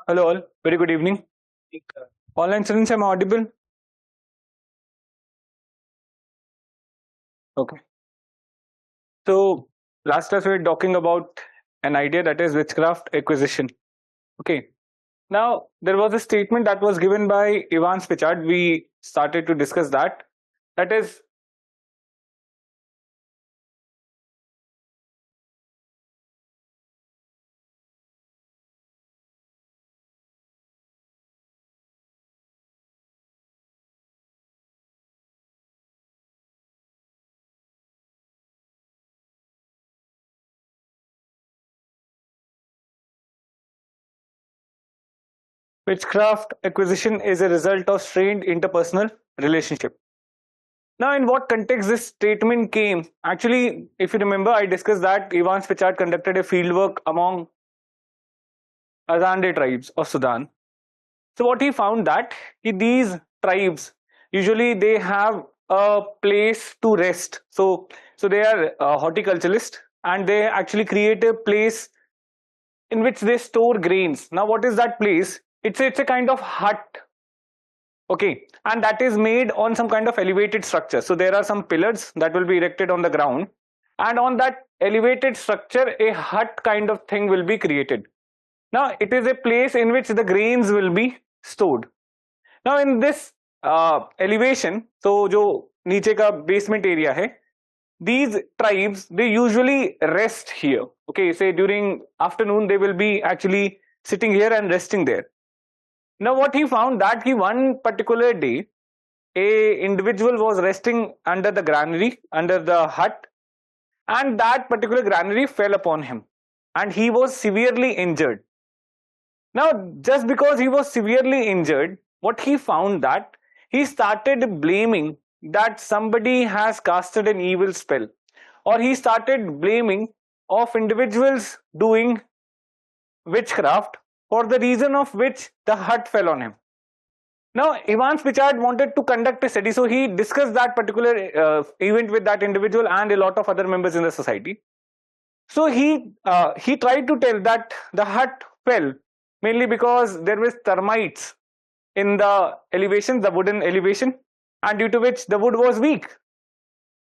Hello all, very good evening. Online students, am I audible? Okay. So last class we were talking about an idea, that is witchcraft acquisition. Okay. Now there was a statement that was given by Ivan Spichard. We started to discuss that. That is, witchcraft acquisition is a result of strained interpersonal relationship. Now, in what context this statement came? Actually, if you remember, I discussed that Ivan Spichard conducted a fieldwork among Azande tribes of Sudan. So what he found that these tribes usually they have a place to rest. So they are horticulturalists, and they actually create a place in which they store grains. Now what is that place? It's a kind of hut. Okay, and that is made on some kind of elevated structure. So there are some pillars that will be erected on the ground, and on that elevated structure a hut kind of thing will be created. Now it is a place in which the grains will be stored. Now in this elevation, so जो नीचे का basement area है, these tribes they usually rest here. Okay, say during afternoon they will be actually sitting here and resting there. Now what he found that he one particular day a individual was resting under the granary, under the hut, and that particular granary fell upon him, and he was severely injured. Now, just because he was severely injured, what he found that he started blaming that somebody has casted an evil spell, or he started blaming of individuals doing witchcraft for the reason of which the hut fell on him. Now, Ivan Spichard wanted to conduct a study, so he discussed that particular event with that individual and a lot of other members in the society. So he tried to tell that the hut fell mainly because there was termites in the elevation, the wooden elevation, and due to which the wood was weak.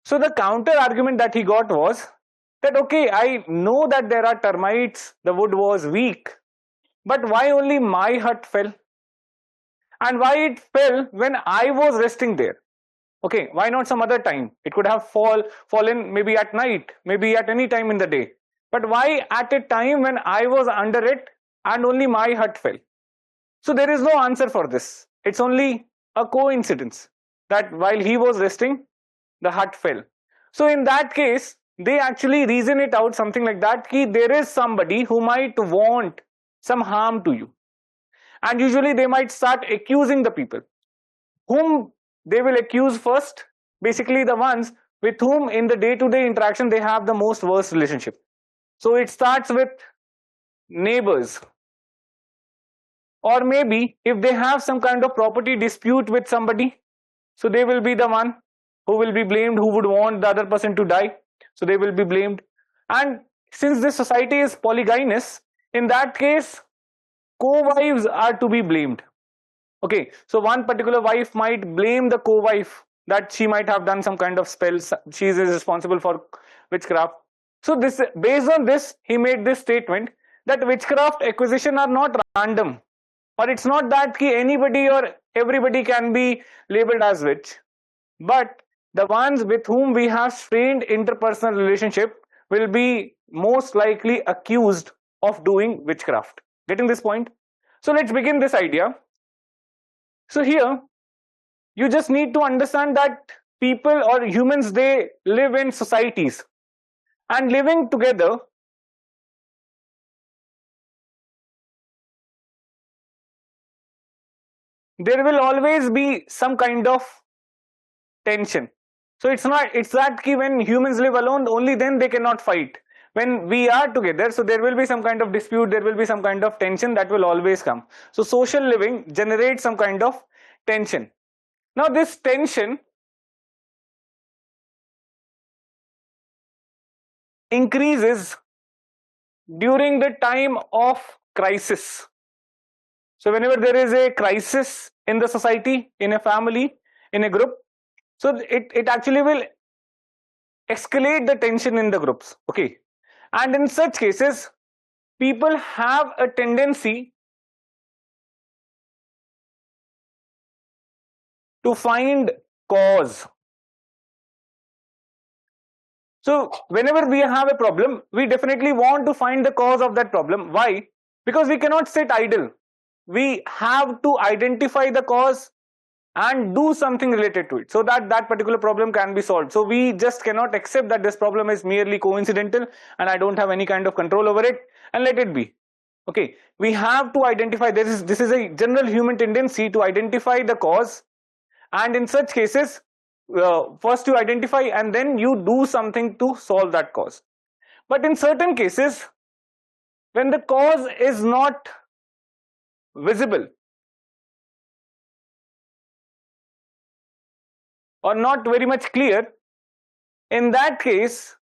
So the counter argument that he got was that okay, I know that there are termites, the wood was weak, but why only my hut fell? And why it fell when I was resting there? Okay, why not some other time? It could have fallen maybe at night, maybe at any time in the day. But why at a time when I was under it and only my hut fell? So there is no answer for this. It's only a coincidence that while he was resting, the hut fell. So in that case, they actually reason it out something like that ki there is somebody who might want some harm to you. And usually they might start accusing the people. Whom they will accuse first? Basically the ones with whom in the day-to-day interaction they have the most worst relationship. So it starts with neighbors, or maybe if they have some kind of property dispute with somebody, so they will be the one who will be blamed, who would want the other person to die, so they will be blamed. And since this society is polygynous, in that case co-wives are to be blamed. Okay, so one particular wife might blame the co-wife that she might have done some kind of spells, she is responsible for witchcraft. So this, based on this, he made this statement that witchcraft acquisition are not random, or it's not that ki anybody or everybody can be labeled as witch, but the ones with whom we have strained interpersonal relationship will be most likely accused of doing witchcraft. Getting this point? So let's begin this idea. So here you just need to understand that people or humans, they live in societies, and living together there will always be some kind of tension. So it's that ki when humans live alone, only then they cannot fight. When we are together, so there will be some kind of dispute, there will be some kind of tension that will always come. So social living generates some kind of tension. Now this tension increases during the time of crisis. So whenever there is a crisis in the society, in a family, in a group, so it actually will escalate the tension in the groups. Okay. And in such cases, people have a tendency to find cause. So whenever we have a problem, we definitely want to find the cause of that problem. Why? Because we cannot sit idle. We have to identify the cause and do something related to it so that that particular problem can be solved. So we just cannot accept that this problem is merely coincidental and I don't have any kind of control over it and let it be. Okay, we have to identify, this is a general human tendency to identify the cause, and in such cases, first you identify and then you do something to solve that cause. But in certain cases, when the cause is not visible or not very much clear, in that case,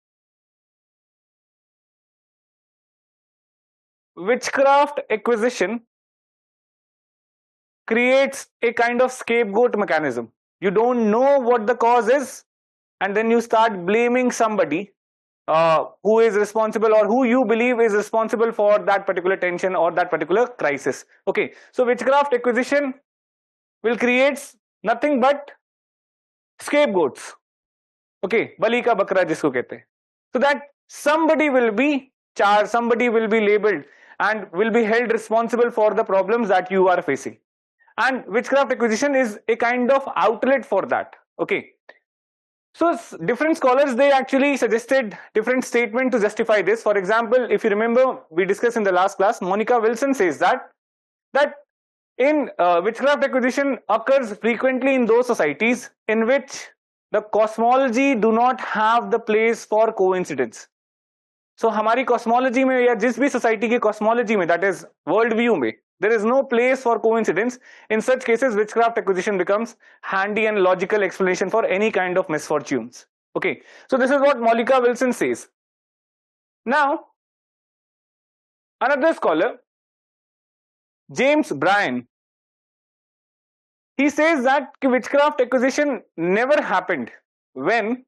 witchcraft acquisition creates a kind of scapegoat mechanism. You don't know what the cause is, and then you start blaming somebody who is responsible or who you believe is responsible for that particular tension or that particular crisis. Okay, so witchcraft acquisition will create nothing but scapegoats. Okay, bali ka bakra jisko kehte hain. So that somebody will be charged, somebody will be labeled and will be held responsible for the problems that you are facing. And witchcraft acquisition is a kind of outlet for that. Okay. So different scholars, they actually suggested different statements to justify this. For example, if you remember, we discussed in the last class, Monica Wilson says that in witchcraft acquisition occurs frequently in those societies in which the cosmology do not have the place for coincidence. So हमारी cosmology में या जिस भी society की cosmology में, that is world view में, there is no place for coincidence. In such cases, witchcraft acquisition becomes handy and logical explanation for any kind of misfortunes. Okay, so this is what Monica Wilson says. Now, another scholar, James Bryan, he says that witchcraft acquisition never happened when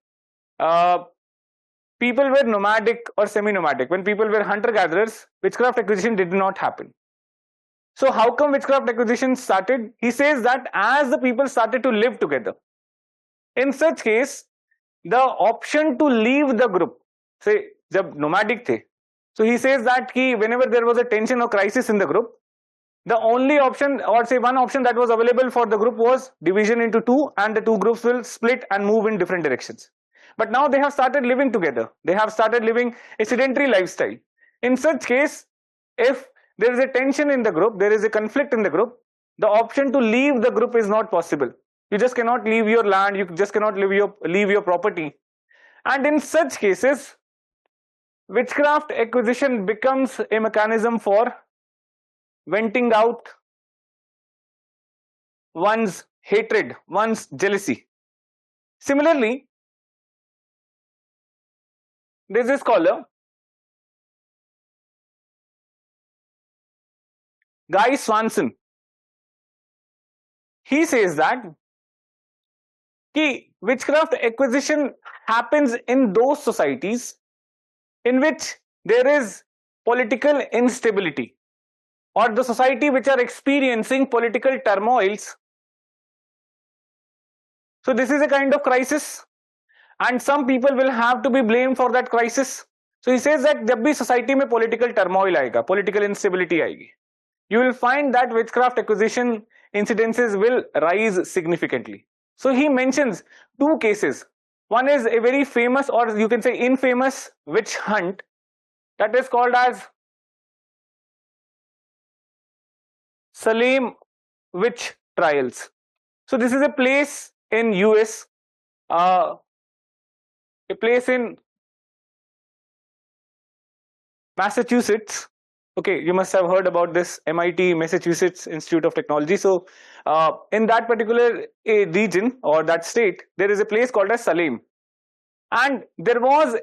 people were nomadic or semi-nomadic. When people were hunter-gatherers, witchcraft acquisition did not happen. So how come witchcraft acquisition started? He says that as the people started to live together, in such case, the option to leave the group, say, jab nomadic the, so he says that whenever there was a tension or crisis in the group, the only option, or say one option that was available for the group was division into two, and the two groups will split and move in different directions. But now they have started living together. They have started living a sedentary lifestyle. In such case, if there is a tension in the group, there is a conflict in the group, the option to leave the group is not possible. You just cannot leave your land, you just cannot leave your property. And in such cases, witchcraft acquisition becomes a mechanism for venting out one's hatred, one's jealousy. Similarly, there is a scholar, Guy Swanson. He says that witchcraft acquisition happens in those societies in which there is political instability, or the society which are experiencing political turmoils. So this is a kind of crisis, and some people will have to be blamed for that crisis. So he says that जब भी society में political turmoil आएगा, political instability आएगी, you will find that witchcraft acquisition incidences will rise significantly. So he mentions two cases. One is a very famous, or you can say infamous, witch hunt that is called as Salem witch trials. So this is a place in US, a place in Massachusetts. Okay, you must have heard about this MIT, Massachusetts Institute of Technology. So in that particular region or that state, there is a place called as Salem. And there was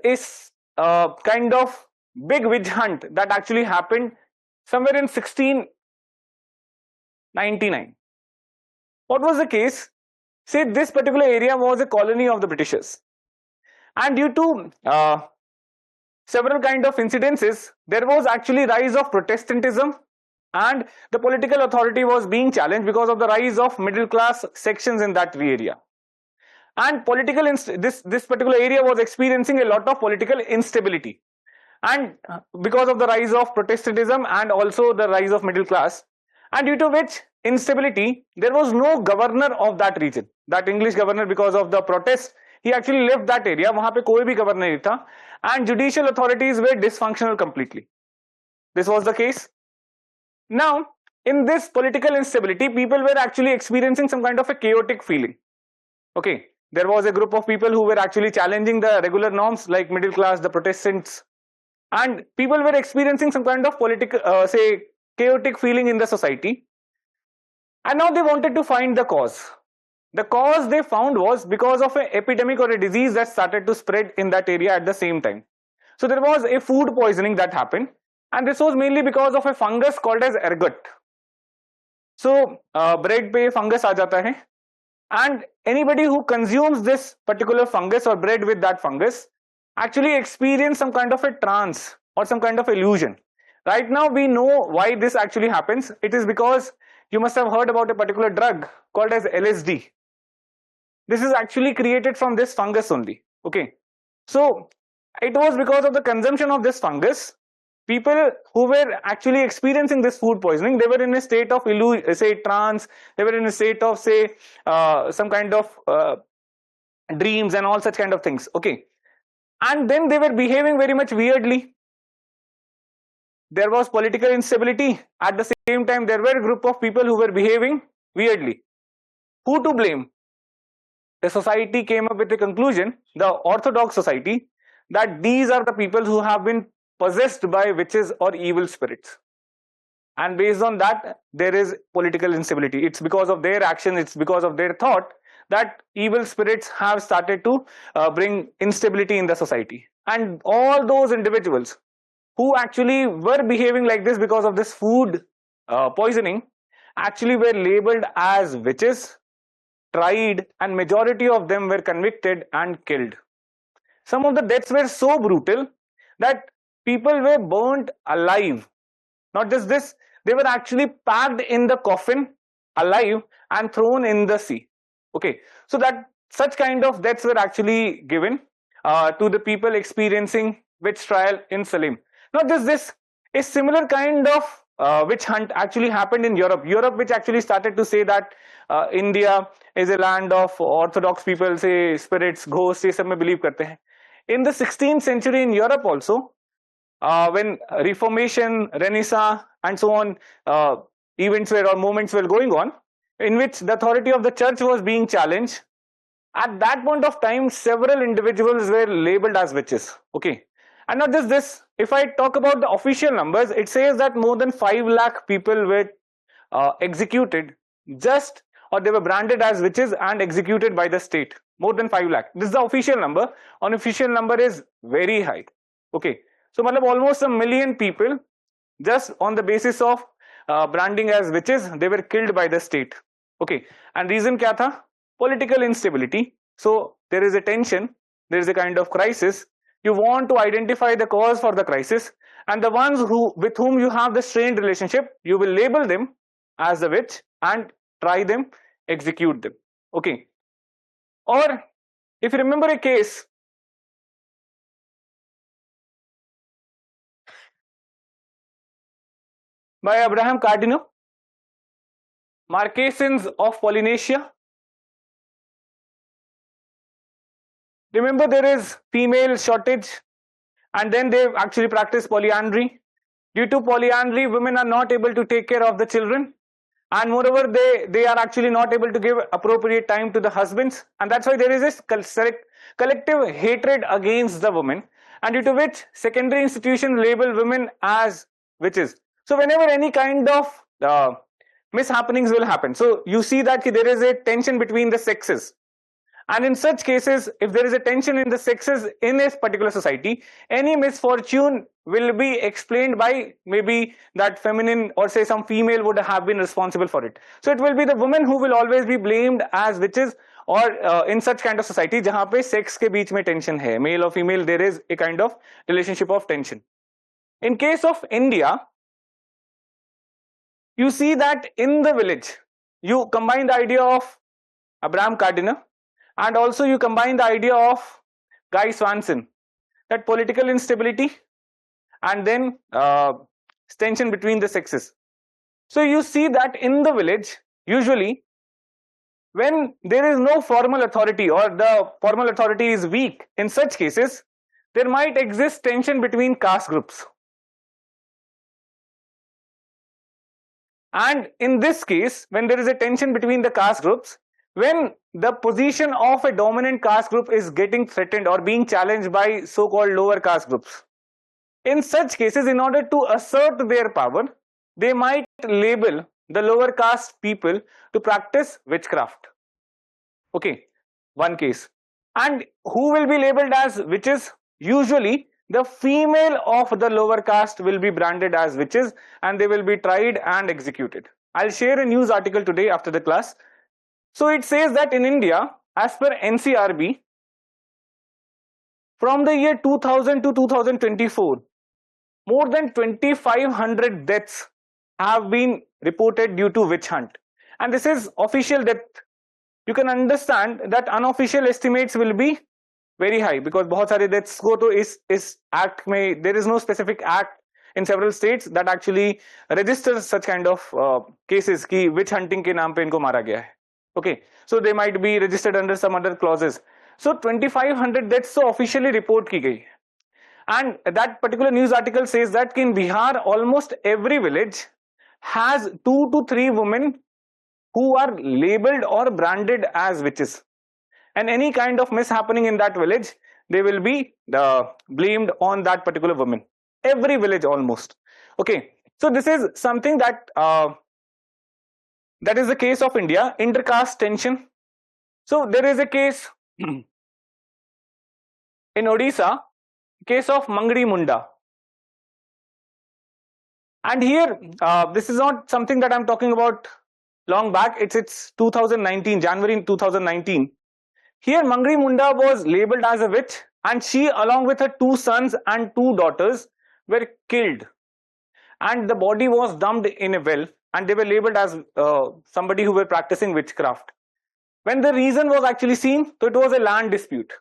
a kind of big witch hunt that actually happened somewhere in 99. What was the case? Say this particular area was a colony of the Britishers, and due to several kind of incidences, there was actually rise of Protestantism, and the political authority was being challenged because of the rise of middle class sections in that area. And this particular area was experiencing a lot of political instability, and because of the rise of Protestantism and also the rise of middle class, and due to which instability, there was no governor of that region. That English governor, because of the protest, he actually left that area. वहां पे कोई भी governor नहीं था, and judicial authorities were dysfunctional completely. This was the case. Now, in this political instability, people were actually experiencing some kind of a chaotic feeling. Okay, there was a group of people who were actually challenging the regular norms, like middle class, the Protestants, and people were experiencing some kind of political, chaotic feeling in the society. And now they wanted to find the cause. The cause they found was because of an epidemic or a disease that started to spread in that area at the same time. So there was a food poisoning that happened, and this was mainly because of a fungus called as ergot. So bread पे fungus आ जाता है, and anybody who consumes this particular fungus or bread with that fungus actually experience some kind of a trance or some kind of illusion. Right now we know why this actually happens. It is because you must have heard about a particular drug called as LSD. This is actually created from this fungus only. Okay, so it was because of the consumption of this fungus, people who were actually experiencing this food poisoning, they were in a state of say trance, they were in a state of say some kind of dreams and all such kind of things. Okay, and then they were behaving very much weirdly. There was political instability. At the same time, there were a group of people who were behaving weirdly. Who to blame? The society came up with a conclusion, the Orthodox society, that these are the people who have been possessed by witches or evil spirits. And based on that, there is political instability. It's because of their action, it's because of their thought that evil spirits have started to bring instability in the society. And all those individuals who actually were behaving like this because of this food poisoning actually were labeled as witches, tried, and majority of them were convicted and killed. Some of the deaths were so brutal that people were burnt alive. Not just this, they were actually packed in the coffin alive and thrown in the sea. Okay, so that such kind of deaths were actually given to the people experiencing witch trial in Salem. Not just this, a similar kind of witch hunt actually happened in Europe. Europe, which actually started to say that India is a land of Orthodox people, say spirits, ghosts, ये सब में believe करते हैं. In the 16th century in Europe also, when Reformation, Renaissance, and so on events were or movements were going on, in which the authority of the church was being challenged, at that point of time, several individuals were labeled as witches. Okay, and not just this. If I talk about the official numbers, it says that more than 5 lakh people were executed just, or they were branded as witches and executed by the state. More than 5 lakh. This is the official number. Unofficial number is very high. Okay, so almost 1 million people, just on the basis of branding as witches, they were killed by the state. Okay, and reason kya tha? Political instability. So there is a tension, there is a kind of crisis. You want to identify the cause for the crisis, and the ones with whom you have the strained relationship, you will label them as a witch and try them, execute them. Okay, or if you remember a case by Abraham Cardino, Marquesans of Polynesia. Remember, there is female shortage, and then they actually practice polyandry. Due to polyandry, women are not able to take care of the children, and moreover, they are actually not able to give appropriate time to the husbands, and that's why there is this collective hatred against the women, and due to which secondary institutions label women as witches. So whenever any kind of mishappenings will happen, so you see that there is a tension between the sexes. And in such cases, if there is a tension in the sexes in a particular society, any misfortune will be explained by maybe that feminine or say some female would have been responsible for it. So it will be the woman who will always be blamed as witches, or in such kind of society जहाँ पे sex के बीच में tension है, male or female, there is a kind of relationship of tension. In case of India, you see that in the village, you combine the idea of Abraham Cardinal and also you combine the idea of Guy Swanson, that political instability and then tension between the sexes. So you see that in the village, usually when there is no formal authority or the formal authority is weak, in such cases, there might exist tension between caste groups. And in this case, when there is a tension between the caste groups, when the position of a dominant caste group is getting threatened or being challenged by so-called lower caste groups, in such cases, in order to assert their power, they might label the lower caste people to practice witchcraft. Okay, one case. And who will be labeled as witches? Usually, the female of the lower caste will be branded as witches and they will be tried and executed. I'll share a news article today after the class. So it says that in India, as per NCRB, from the year 2000 to 2024, more than 2,500 deaths have been reported due to witch hunt. And this is official death. You can understand that unofficial estimates will be very high because बहुत सारे deaths को तो इस act में, there is no specific act in several states that actually registers such kind of cases कि witch hunting के नाम पे इनको मारा गया है. Okay, so they might be registered under some other clauses. So 2,500 deaths so officially report की गई. And that particular news article says that in Bihar, almost every village has 2 to 3 women who are labeled or branded as witches. And any kind of mishappening in that village, they will be blamed on that particular woman. Every village almost. Okay, so this is something that that is the case of India. Intercaste tension. So there is a case in Odisha, case of Mangdi Munda. And here, this is not something that I'm talking about long back. It's 2019, January 2019. Here, Mangdi Munda was labeled as a witch, and she, along with her 2 sons and 2 daughters, were killed. And the body was dumped in a well, and they were labeled as somebody who were practicing witchcraft. When the reason was actually seen, so it was a land dispute.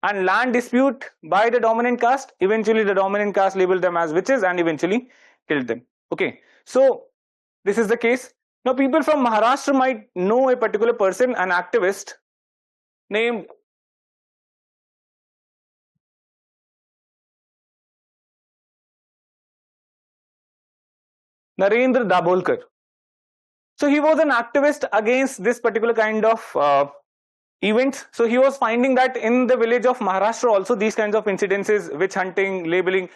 And land dispute by the dominant caste, eventually the dominant caste labeled them as witches and eventually killed them. Okay, so this is the case. Now people from Maharashtra might know a particular person, an activist named Narendra Dabholkar. So he was an activist against this particular kind of events. So he was finding that in the village of Maharashtra also these kinds of incidences, witch hunting, labeling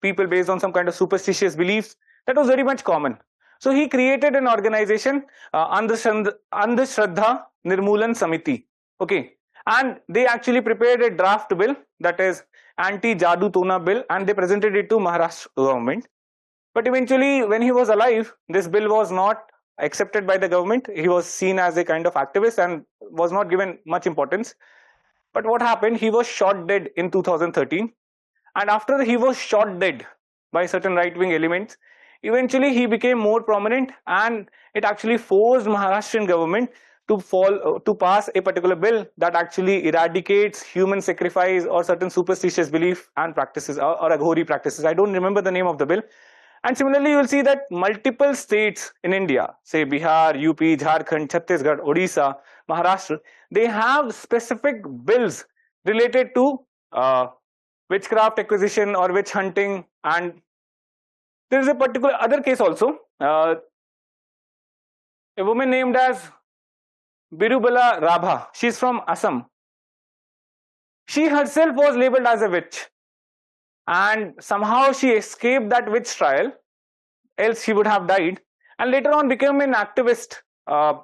people based on some kind of superstitious beliefs, that was very much common. So he created an organization, Andhashraddha Nirmulan Samiti. Okay, and they actually prepared a draft bill, that is anti-Jadu Tona bill, and they presented it to Maharashtra government. But eventually, when he was alive, this bill was not accepted by the government. He was seen as a kind of activist and was not given much importance. But what happened? He was shot dead in 2013. And after he was shot dead by certain right-wing elements, eventually he became more prominent, and it actually forced Maharashtrian government to pass a particular bill that actually eradicates human sacrifice or certain superstitious belief and practices or aghori practices. I don't remember the name of the bill. And similarly, you will see that multiple states in India, say Bihar, UP, Jharkhand, Chhattisgarh, Odisha, Maharashtra, they have specific bills related to witchcraft acquisition or witch hunting. And there is a particular other case also, a woman named as Birubala Rabha. She is from Assam. She herself was labeled as a witch, and somehow she escaped that witch trial, else she would have died, and later on became an activist.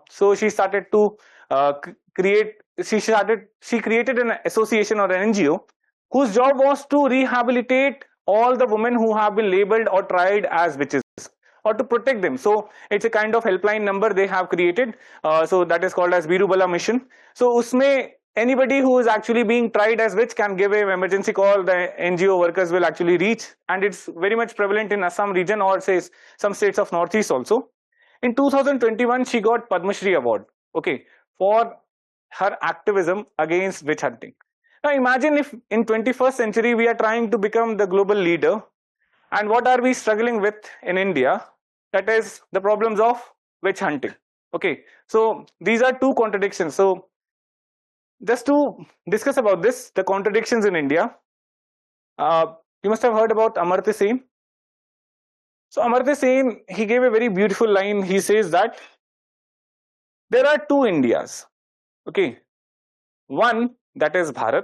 So she started to create. She created an association or an NGO whose job was to rehabilitate all the women who have been labeled or tried as witches, or to protect them. So it's a kind of helpline number they have created. So that is called as Birubala Mission. So usme anybody who is actually being tried as witch can give an emergency call. The NGO workers will actually reach, and it's very much prevalent in Assam region, or say some states of Northeast also. In 2021, she got Padma Shri Award, okay, for her activism against witch hunting. Now imagine if in 21st century we are trying to become the global leader, and what are we struggling with in India? That is the problems of witch hunting. Okay, so these are two contradictions. So just to discuss about this, the contradictions in India, you must have heard about Amartya Sen. So Amartya Sen, he gave a very beautiful line. He says that there are two Indias. Okay, one that is Bharat,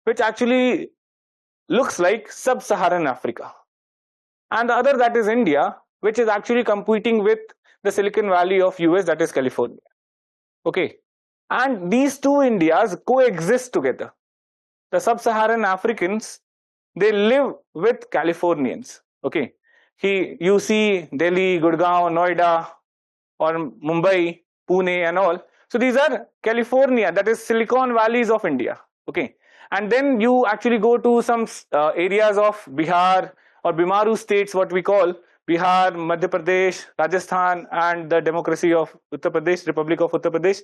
which actually looks like sub-Saharan Africa, and the other that is India, which is actually competing with the Silicon Valley of US, that is California. Okay, and these two Indias coexist together. The sub-Saharan Africans, they live with Californians. Okay, you see Delhi, Gurgaon, Noida, or Mumbai, Pune, and all. So these are California, that is Silicon Valleys of India. Okay, and then you actually go to some areas of Bihar or Bimaru states, what we call Bihar, Madhya Pradesh, Rajasthan, and the democracy of Uttar Pradesh, Republic of Uttar Pradesh.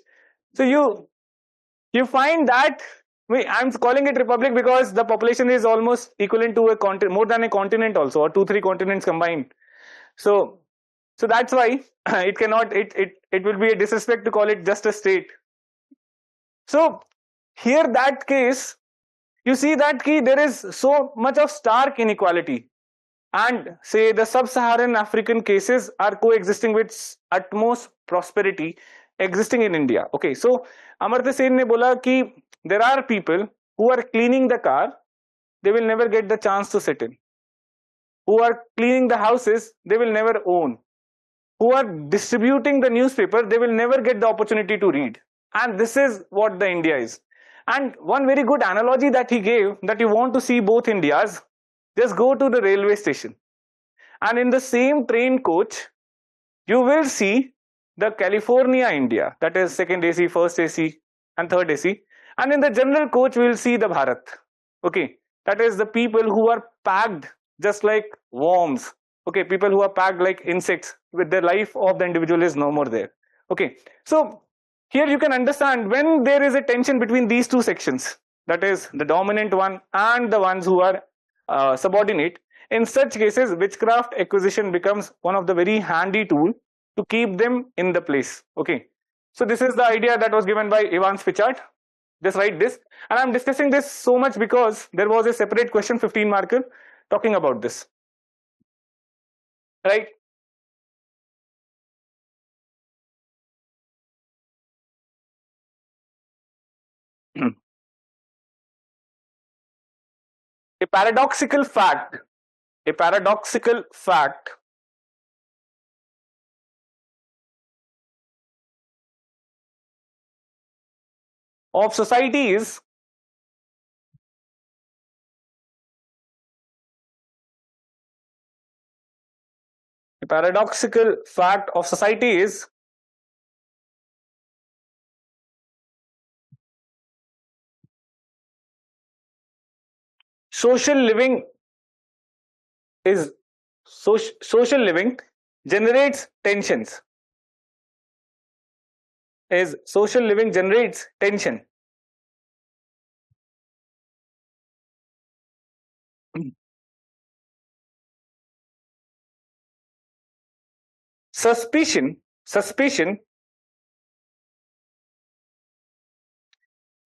So you find that, I'm calling it republic because the population is almost equivalent to a continent, more than a continent also, or 2-3 continents combined. So that's why it cannot, it will be a disrespect to call it just a state. So here that case, you see that there is so much of stark inequality, and say the sub-Saharan African cases are coexisting with utmost prosperity existing in India. Okay, so Amartya Sen ne bola ki there are people who are cleaning the car, they will never get the chance to sit in. Who are cleaning the houses, they will never own. Who are distributing the newspaper, they will never get the opportunity to read. And this is what the India is. And one very good analogy that he gave, that you want to see both Indias, just go to the railway station. And in the same train coach, you will see the California India, that is second AC, first AC, and third AC. And in the general coach, we will see the Bharat. Okay, that is the people who are packed just like worms. Okay, people who are packed like insects, with the life of the individual is no more there. Okay, so here you can understand when there is a tension between these two sections, that is the dominant one and the ones who are subordinate. In such cases, witchcraft acquisition becomes one of the very handy tool to keep them in the place. Okay, so this is the idea that was given by Evans Pritchard. Just write this, and I'm discussing this so much because there was a separate question, 15 marker, talking about this, right? a paradoxical fact a paradoxical fact of society is a paradoxical fact of society is social living is social living generates tensions. Is social living generates tension. Suspicion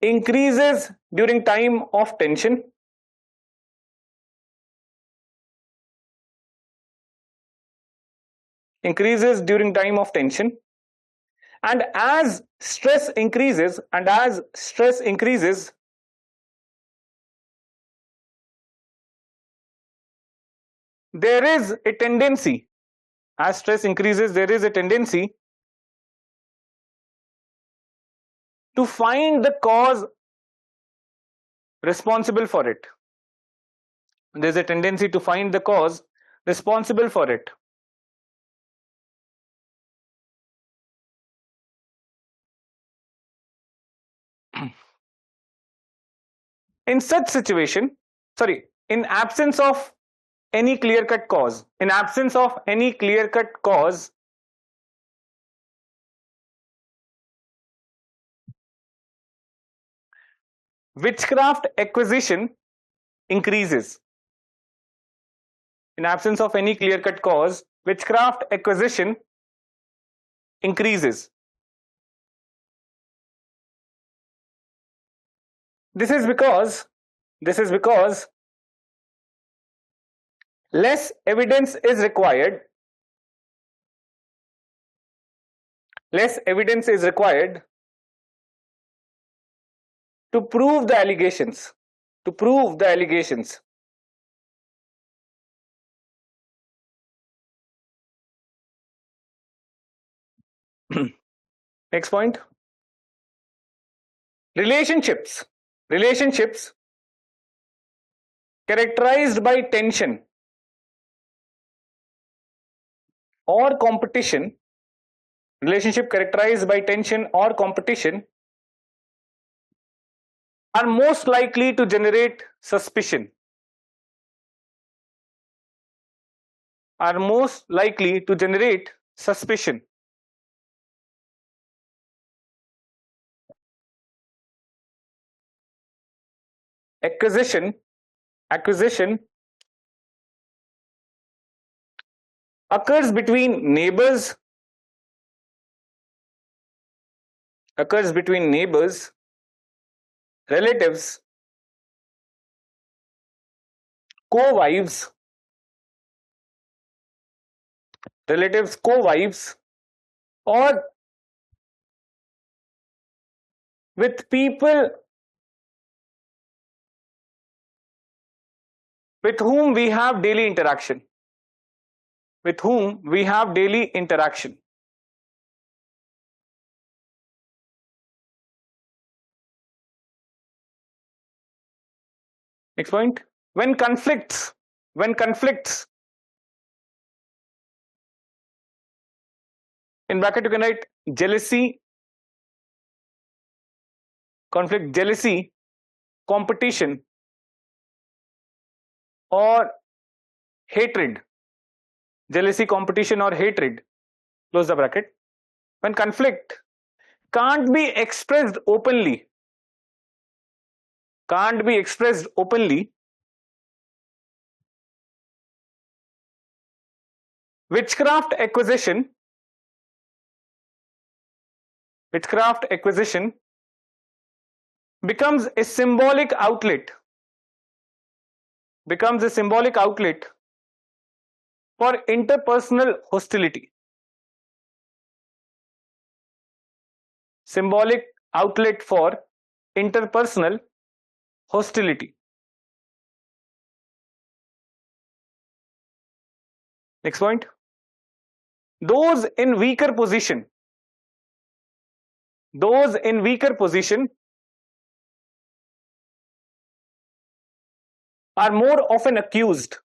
increases during time of tension. Increases during time of tension, and as stress increases, there is a tendency, as stress increases there is a tendency to find the cause responsible for it. There's a tendency to find the cause responsible for it. In such situation, in absence of any clear-cut cause, witchcraft acquisition increases. In absence of any clear-cut cause, witchcraft acquisition increases. This is because less evidence is required. To prove the allegations. Next point. Relationships characterized by tension or competition. Relationship characterized by tension or competition are most likely to generate suspicion. Acquisition occurs between neighbors, relatives, co-wives, or with people with whom we have daily interaction. Next point. When conflicts in bracket you can write jealousy, competition, or hatred. Close the bracket. When conflict can't be expressed openly, witchcraft acquisition becomes a symbolic outlet for interpersonal hostility. Next point. Those in weaker position are more often accused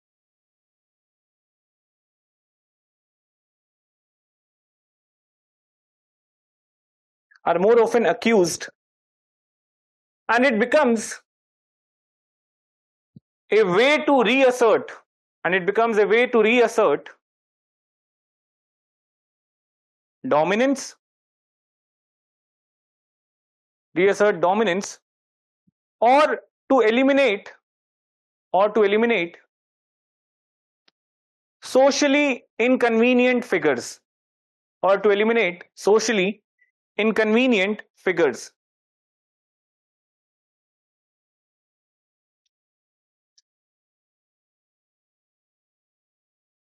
and it becomes a way to reassert dominance or to eliminate socially inconvenient figures.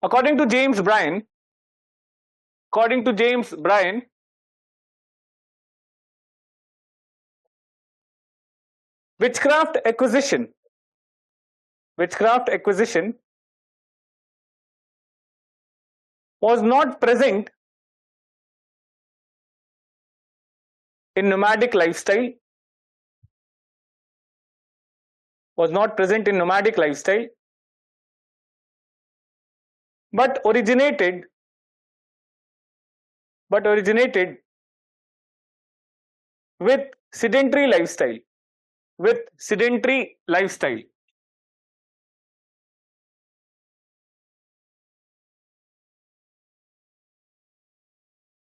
According to James Bryan, witchcraft acquisition was not present in nomadic lifestyle, was not present in nomadic lifestyle, but originated with sedentary lifestyle, with sedentary lifestyle.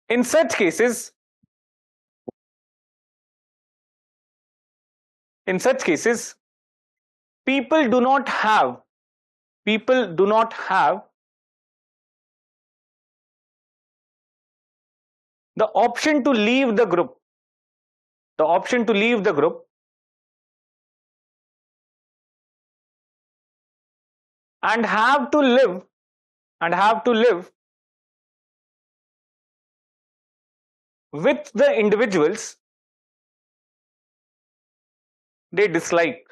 In such cases, people do not have the option to leave the group, and have to live with the individuals they dislike.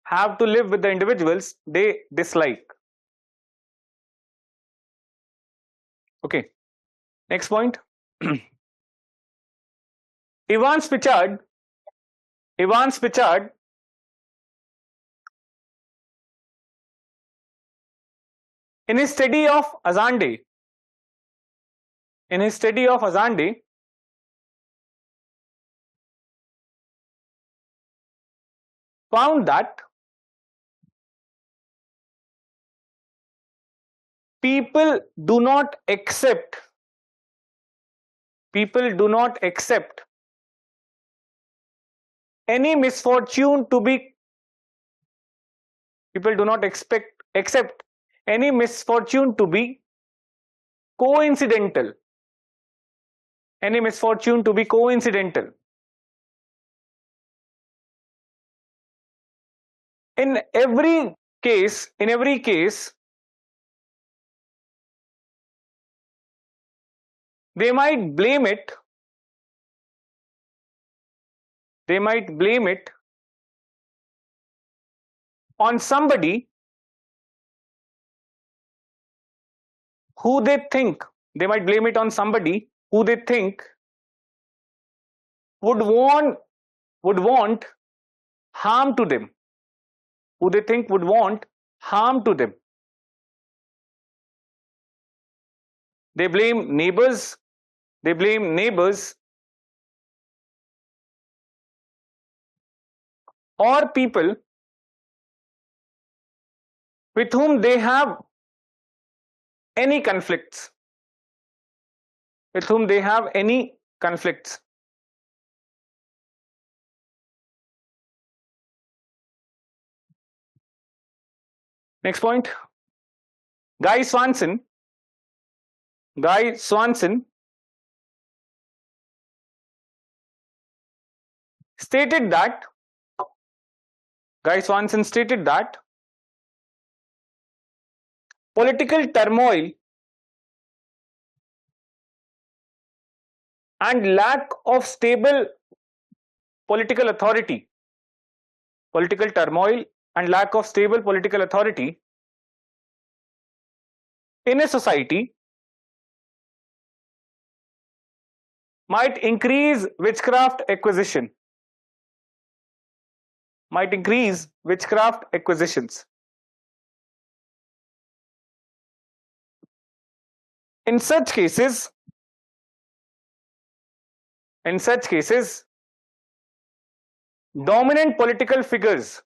Have to live with the individuals they dislike. Okay. Next point. Evans Pritchard in his study of Azande found that people do not accept any misfortune to be accept any misfortune to be coincidental. In every case, they might blame it on somebody who they think would want harm to them. They blame neighbors, or people with whom they have any conflicts. Next point. Guy Swanson stated that political turmoil and lack of stable political authority in a society might increase witchcraft acquisitions. In such cases, dominant political figures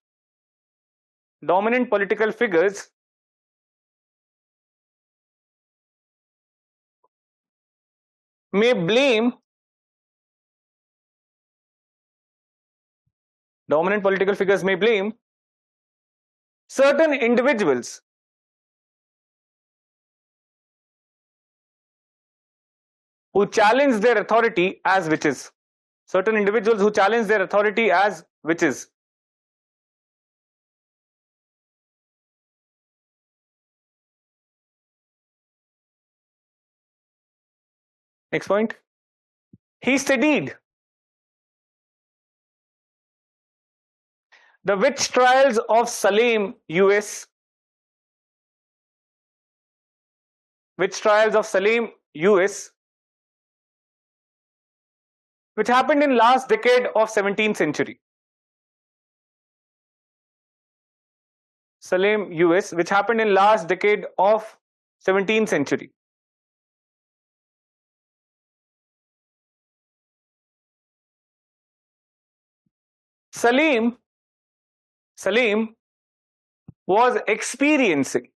may blame certain individuals who challenge their authority as witches. Next point. He studied the witch trials of Salem, US, which happened in last decade of 17th century. Salem, US, which happened in last decade of 17th century. Salim was experiencing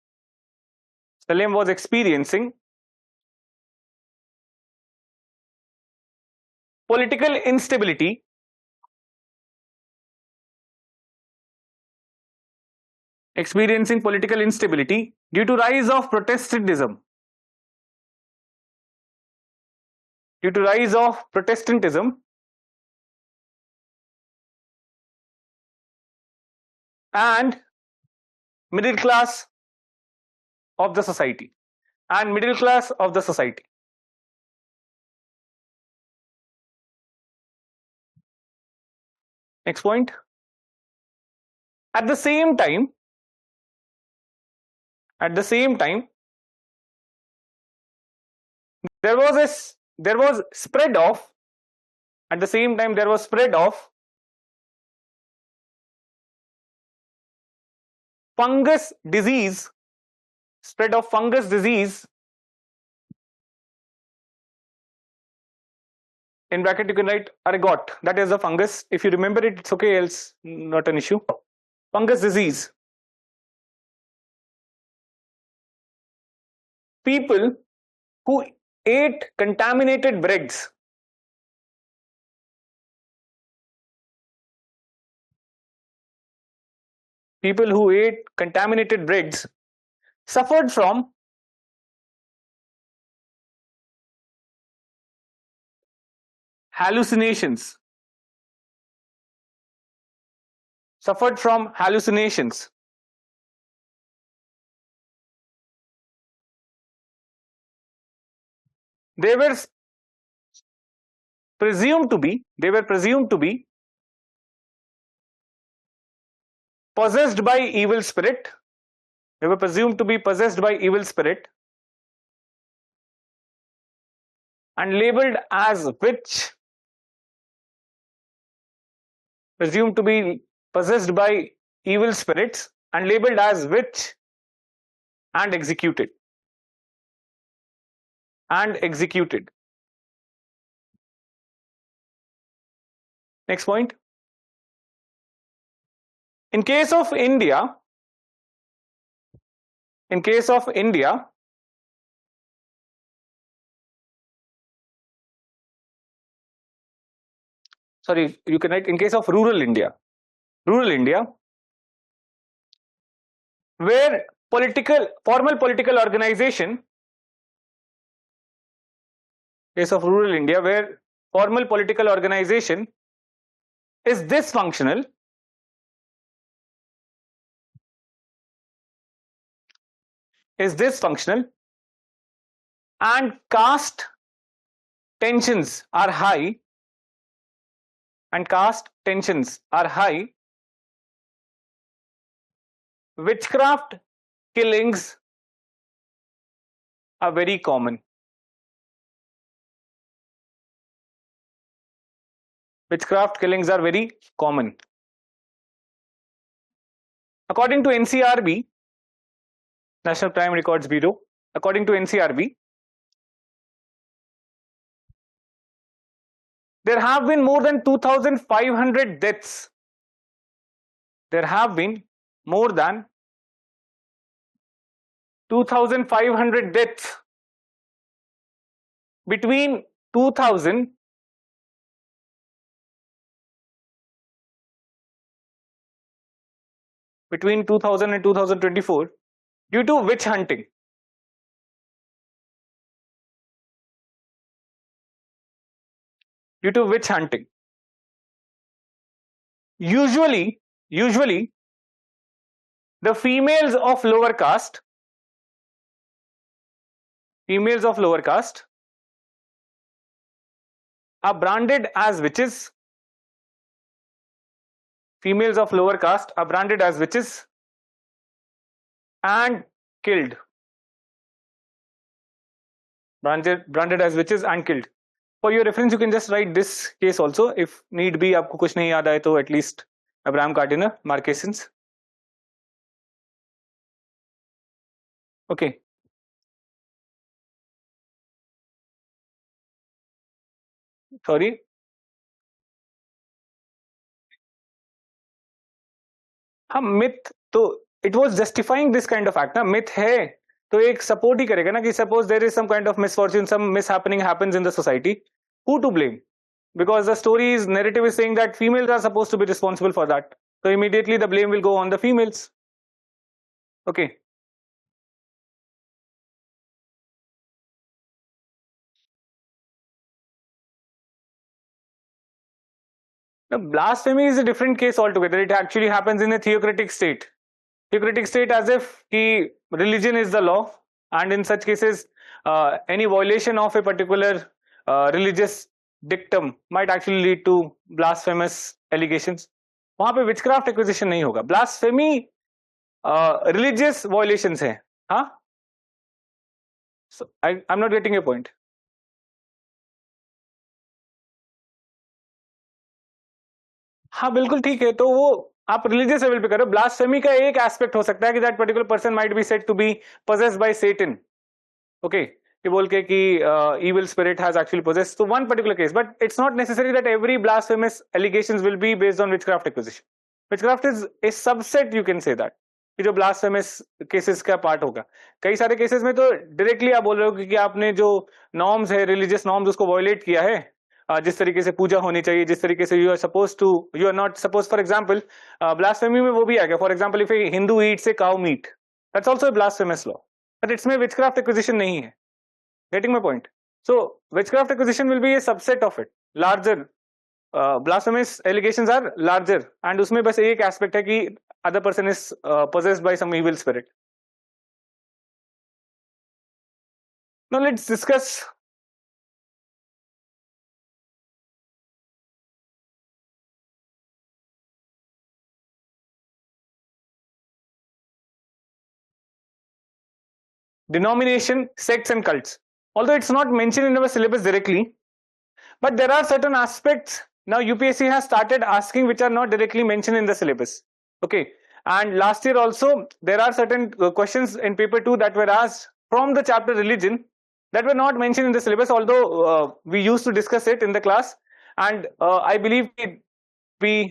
political instability due to rise of Protestantism. And middle class of the society. Next point. At the same time, there was spread of fungus disease. In bracket you can write ergot, that is a fungus. If you remember it, it's okay, else not an issue. Fungus disease. People who ate contaminated breads. Suffered from hallucinations. They were presumed to be possessed by evil spirit. And labeled as witch. Presumed to be possessed by evil spirits and labeled as witch and executed. Next point. In case of India, sorry, you can write in case of rural India, where formal political organization, is dysfunctional, and caste tensions are high, witchcraft killings are very common. According to NCRB, National Crime Records Bureau, there have been more than 2,500 deaths. Between 2000 and 2024 due to witch hunting. Usually the females of lower caste are branded as witches. And killed. For your reference, you can just write this case also. If need be, आपको कुछ नहीं याद आए तो at least Abraham Gardiner, Marquesans. Okay. Sorry. हाँ, myth तो it was justifying this kind of act ना. Myth है तो एक support ही करेगा ना कि suppose there is some kind of misfortune, some mishappening happens in the society. Who to blame? Because the story's narrative is saying that females are supposed to be responsible for that. So immediately the blame will go on the females. Okay. Now, blasphemy is a different case altogether. It actually happens in a theocratic state. Theocratic state as if religion is the law, and in such cases, any violation of a particular religious dictum might actually lead to blasphemous allegations. वहां पे witchcraft acquisition नहीं होगा. Blasphemy religious violations है. हाँ? So I'm not getting your point. हाँ बिल्कुल ठीक है, तो वो आप रिलीजियस लेवल पे करो. ब्लास्फेमी का एक एस्पेक्ट हो सकता है कि that particular person might be said to be possessed by Satan. Okay, कि बोल के कि evil spirit has actually possessed, so one particular case, but it's not necessary that every blasphemous allegations will be based on witchcraft acquisition. Witchcraft is a subset, you can say that, कि जो blasphemous cases का part होगा. कई सारे cases में तो directly आप बोल रहे हो कि आपने जो नॉर्म्स है, रिलीजियस नॉर्म्स, उसको वायलेट किया है. जिस तरीके से पूजा होनी चाहिए, जिस तरीके से you are not suppose, for example blasphemy में वो भी आ गया. For example if a Hindu eats a cow meat, that's also a blasphemous law, but it's में विचक्राफ्ट एक्विजिशन नहीं है. Getting my point? So witchcraft acquisition will be a subset of it. Larger blasphemous allegations are larger, and उसमें बस एक aspect है कि other person is possessed by some evil spirit. Now let's discuss denomination, sects and cults. Although it's not mentioned in our syllabus directly, but there are certain aspects now UPSC has started asking which are not directly mentioned in the syllabus. Okay, and last year also there are certain questions in paper 2 that were asked from the chapter religion that were not mentioned in the syllabus, although we used to discuss it in the class. And I believe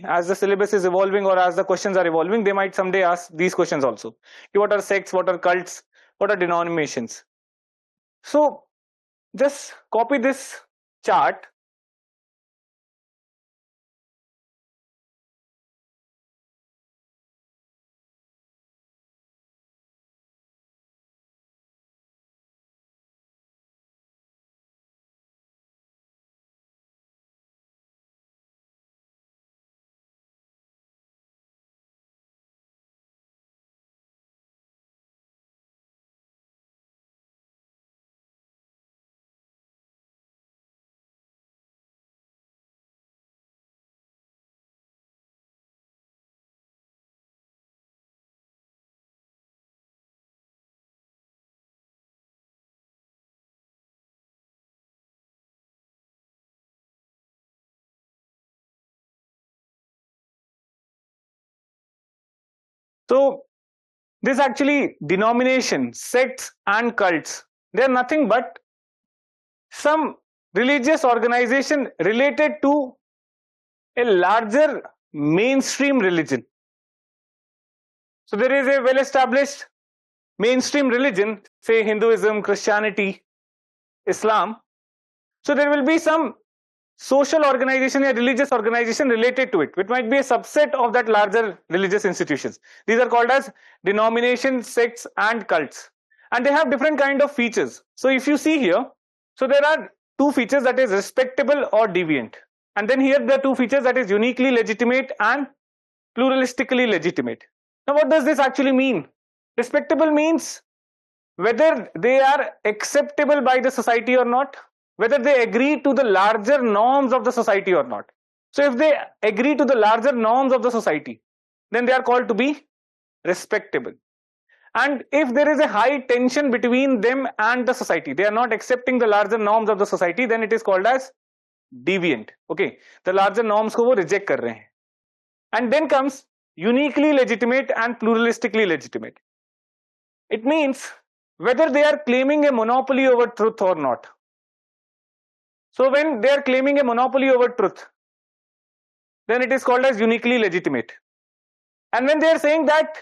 as the syllabus is evolving or as the questions are evolving, they might someday ask these questions also. What are sects, what are cults, what are denominations? So just copy this chart. So this actually denomination, sects and cults, they are nothing but some religious organization related to a larger mainstream religion. So there is a well-established mainstream religion, say Hinduism, Christianity, Islam. So there will be some social organization or religious organization related to it, which might be a subset of that larger religious institutions. These are called as denominations, sects and cults, and they have different kind of features. So if you see here, so there are two features, that is respectable or deviant, and then here there are two features, that is uniquely legitimate and pluralistically legitimate. Now what does this actually mean? Respectable means whether they are acceptable by the society or not, whether they agree to the larger norms of the society or not. So if they agree to the larger norms of the society, then they are called to be respectable. And if there is a high tension between them and the society, they are not accepting the larger norms of the society, then it is called as deviant. Okay, the larger norms को वो reject कर रहे हैं. And then comes uniquely legitimate and pluralistically legitimate. It means whether they are claiming a monopoly over truth or not. So when they are claiming a monopoly over truth, then it is called as uniquely legitimate. And when they are saying that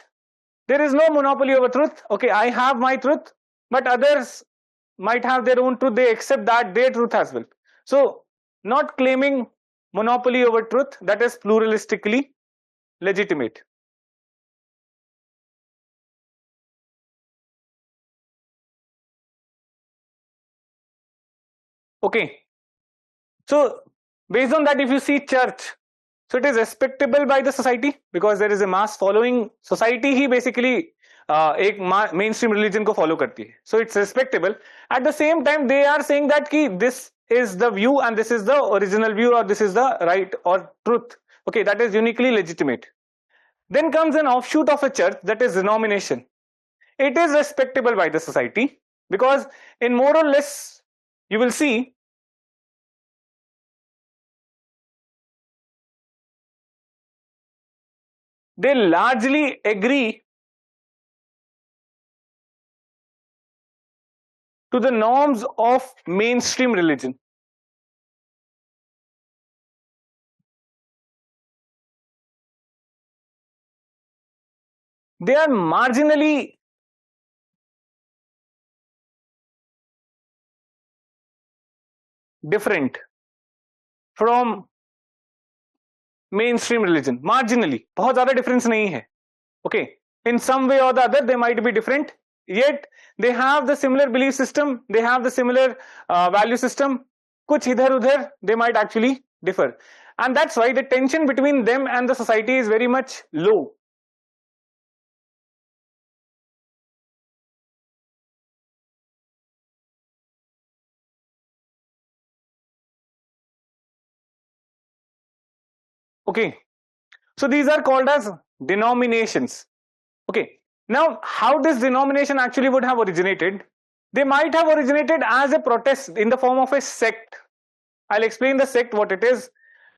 there is no monopoly over truth, okay, I have my truth, but others might have their own truth, they accept that their truth as well. So not claiming monopoly over truth, that is pluralistically legitimate. Okay, so based on that, if you see church, so it is respectable by the society because there is a mass following. Society he basically एक mainstream religion को follow करती है. So it's respectable. At the same time, they are saying that कि this is the view and this is the original view or this is the right or truth. Okay, that is uniquely legitimate. Then comes an offshoot of a church, that is denomination. It is respectable by the society because in more or less you will see they largely agree to the norms of mainstream religion. They are marginally different from mainstream religion. Marginally, बहुत ज़्यादा difference नहीं है. Okay, in some way or the other, they might be different. Yet they have the similar belief system. They have the similar value system. कुछ इधर उधर they might actually differ, and that's why the tension between them and the society is very much low. Okay, so these are called as denominations. Okay, now how this denomination actually would have originated? They might have originated as a protest in the form of a sect. I'll explain the sect what it is,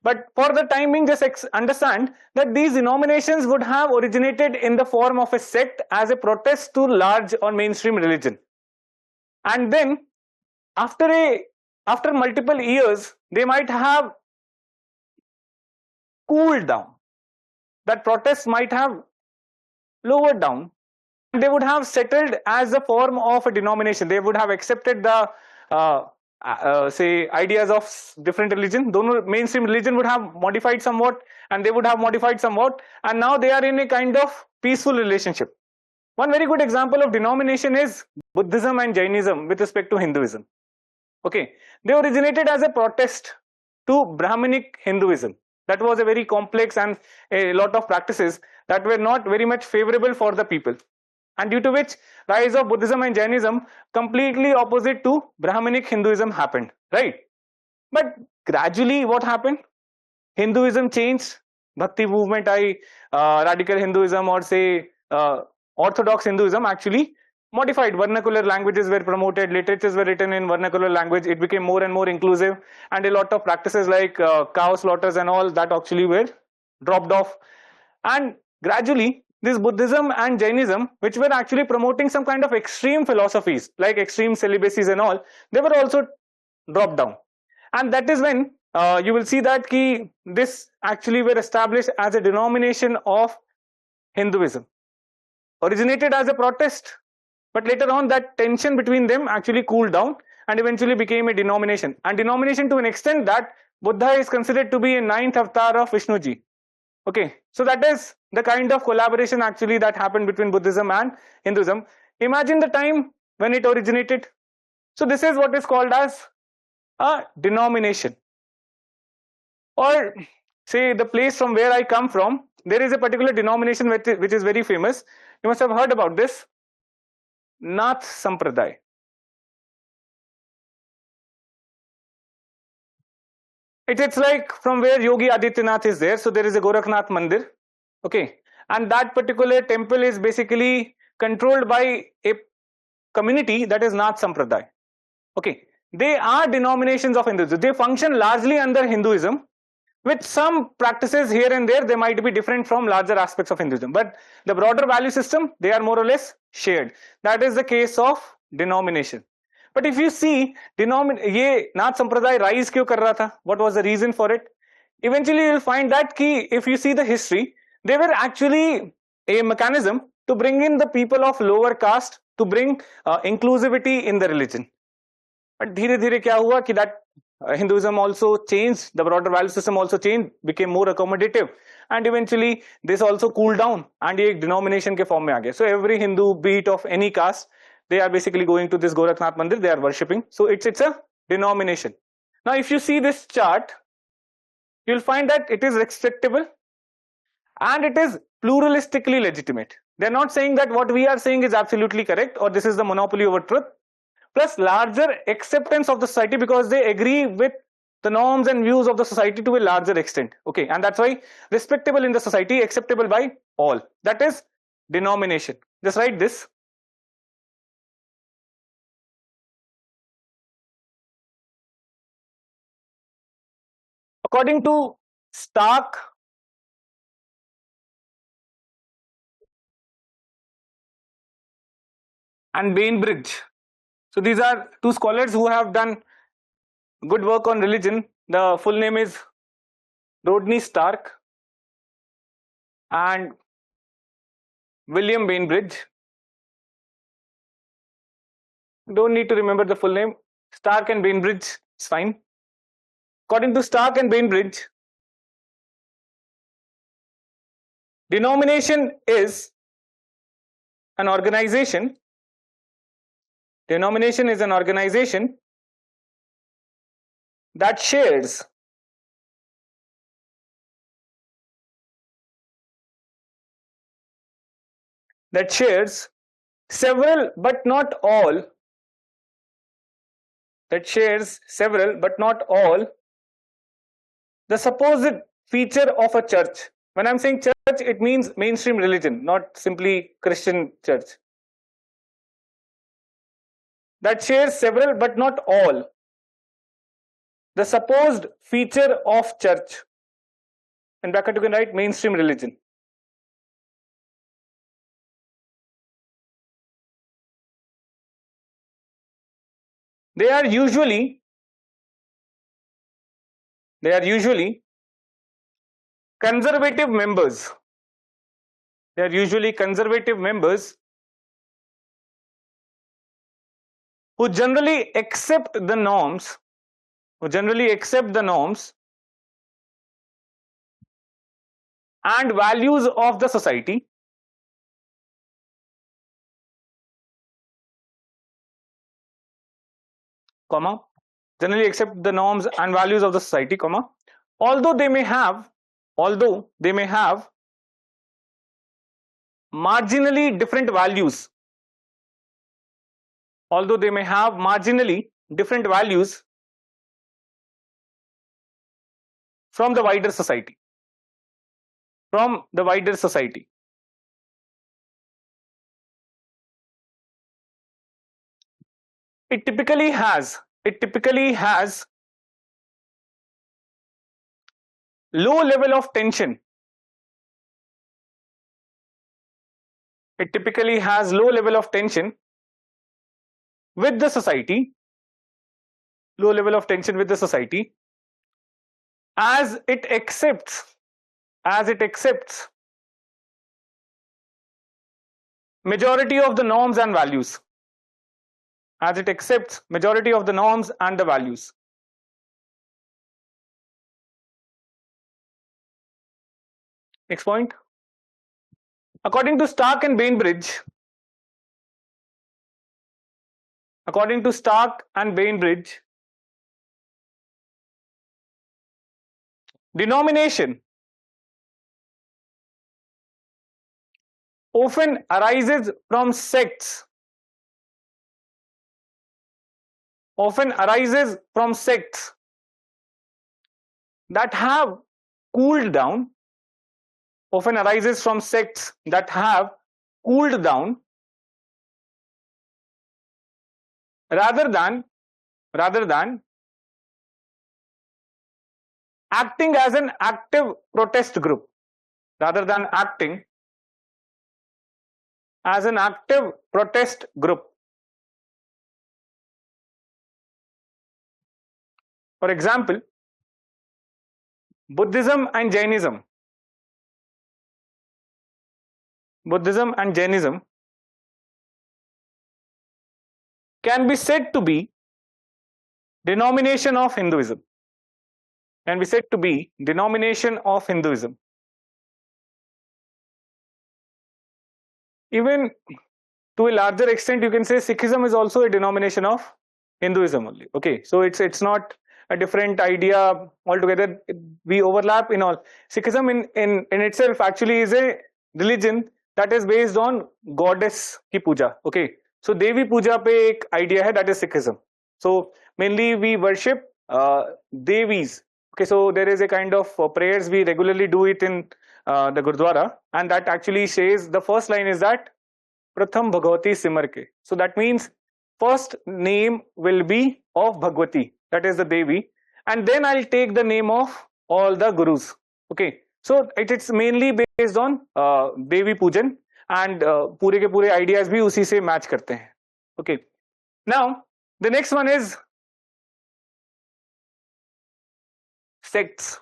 but for the time being, just understand that these denominations would have originated in the form of a sect as a protest to large or mainstream religion, and then after multiple years, they might have cooled down. That protest might have lowered down. They would have settled as a form of a denomination. They would have accepted the say ideas of different religion. Dono mainstream religion would have modified somewhat, and they would have modified somewhat, and now they are in a kind of peaceful relationship. One very good example of denomination is Buddhism and Jainism with respect to Hinduism. Okay, they originated as a protest to Brahminic Hinduism. That was a very complex and a lot of practices that were not very much favorable for the people, and due to which rise of Buddhism and Jainism, completely opposite to Brahminic Hinduism, happened, right? But gradually what happened? Hinduism changed, Bhakti movement, radical Hinduism, or say Orthodox Hinduism actually modified. Vernacular languages were promoted, literatures were written in vernacular language, it became more and more inclusive, and a lot of practices like cow slaughters and all that actually were dropped off. And gradually this Buddhism and Jainism, which were actually promoting some kind of extreme philosophies like extreme celibacies and all, they were also dropped down. And that is when you will see that this actually were established as a denomination of Hinduism. Originated as a protest, but later on that tension between them actually cooled down and eventually became a denomination. And denomination to an extent that Buddha is considered to be a ninth avatar of Vishnuji. Okay, so that is the kind of collaboration actually that happened between Buddhism and Hinduism. Imagine the time when it originated. So this is what is called as a denomination. Or say the place from where I come from, there is a particular denomination which is very famous. You must have heard about this, Nath Sampradaya. It's like from where Yogi Adityanath is there. So there is a Gorakhnath Mandir. Okay, and that particular temple is basically controlled by a community that is Nath Sampradaya. Okay, they are denominations of Hinduism. They function largely under Hinduism. With some practices here and there, they might be different from larger aspects of Hinduism. But the broader value system, they are more or less shared. That is the case of denomination. But if you see, ये नाथ संप्रदाय rise क्यों कर रहा था? What was the reason for it? Eventually, you'll find that if you see the history, they were actually a mechanism to bring in the people of lower caste, to bring inclusivity in the religion. But धीरे धीरे क्या हुआ कि that Hinduism also changed, the broader value system also changed, became more accommodative, and eventually this also cooled down and ये denomination के form में आ गया. So every Hindu, be it of any caste, they are basically going to this Gorakhnath Mandir, they are worshipping. So it's a denomination. Now if you see this chart, you'll find that it is respectable and it is pluralistically legitimate. They're not saying that what we are saying is absolutely correct or this is the monopoly over truth. Plus larger acceptance of the society because they agree with the norms and views of the society to a larger extent. Okay, and that's why respectable in the society, acceptable by all. That is denomination. Just write this. According to Stark and Bainbridge, so these are two scholars who have done good work on religion. The full name is Rodney Stark and William Bainbridge. Don't need to remember the full name. Stark and Bainbridge is fine. According to Stark and Bainbridge, denomination is an organization. Denomination is an organization that shares several but not all the supposed feature of a church. When I'm saying church, it means mainstream religion, not simply Christian church. That shares several but not all the supposed feature of church. In bracket you can write mainstream religion. They are usually conservative members. They are usually conservative members who generally accept the norms, and values of the society, comma, generally accept the norms and values of the society, comma, although they may have marginally different values, from the wider society. It typically has low level of tension. It typically has low level of tension with the society, as it accepts majority of the norms and values. Next point. According to Stark and Bainbridge, denomination often arises from sects that have cooled down, rather than rather than acting as an active protest group, rather than acting as an active protest group. For example, Buddhism and Jainism. Buddhism and Jainism can be said to be denomination of Hinduism. Can be said to be denomination of Hinduism. Even to a larger extent, you can say Sikhism is also a denomination of Hinduism only. Okay, so it's not a different idea altogether. We overlap in all. Sikhism in itself actually is a religion that is based on goddess ki puja. Okay, so Devi puja pe ek idea hai, that is Sikhism. So mainly we worship Devis. Okay, so there is a kind of prayers we regularly do it in the Gurdwara, and that actually says the first line is that Pratham Bhagavati Simar ke. So that means first name will be of Bhagavati, that is the Devi, and then I'll take the name of all the Gurus. Okay, so it's mainly based on Devi Pujan, and पूरे के पूरे ideas भी उसी से match करते हैं. Okay, now the next one is sects.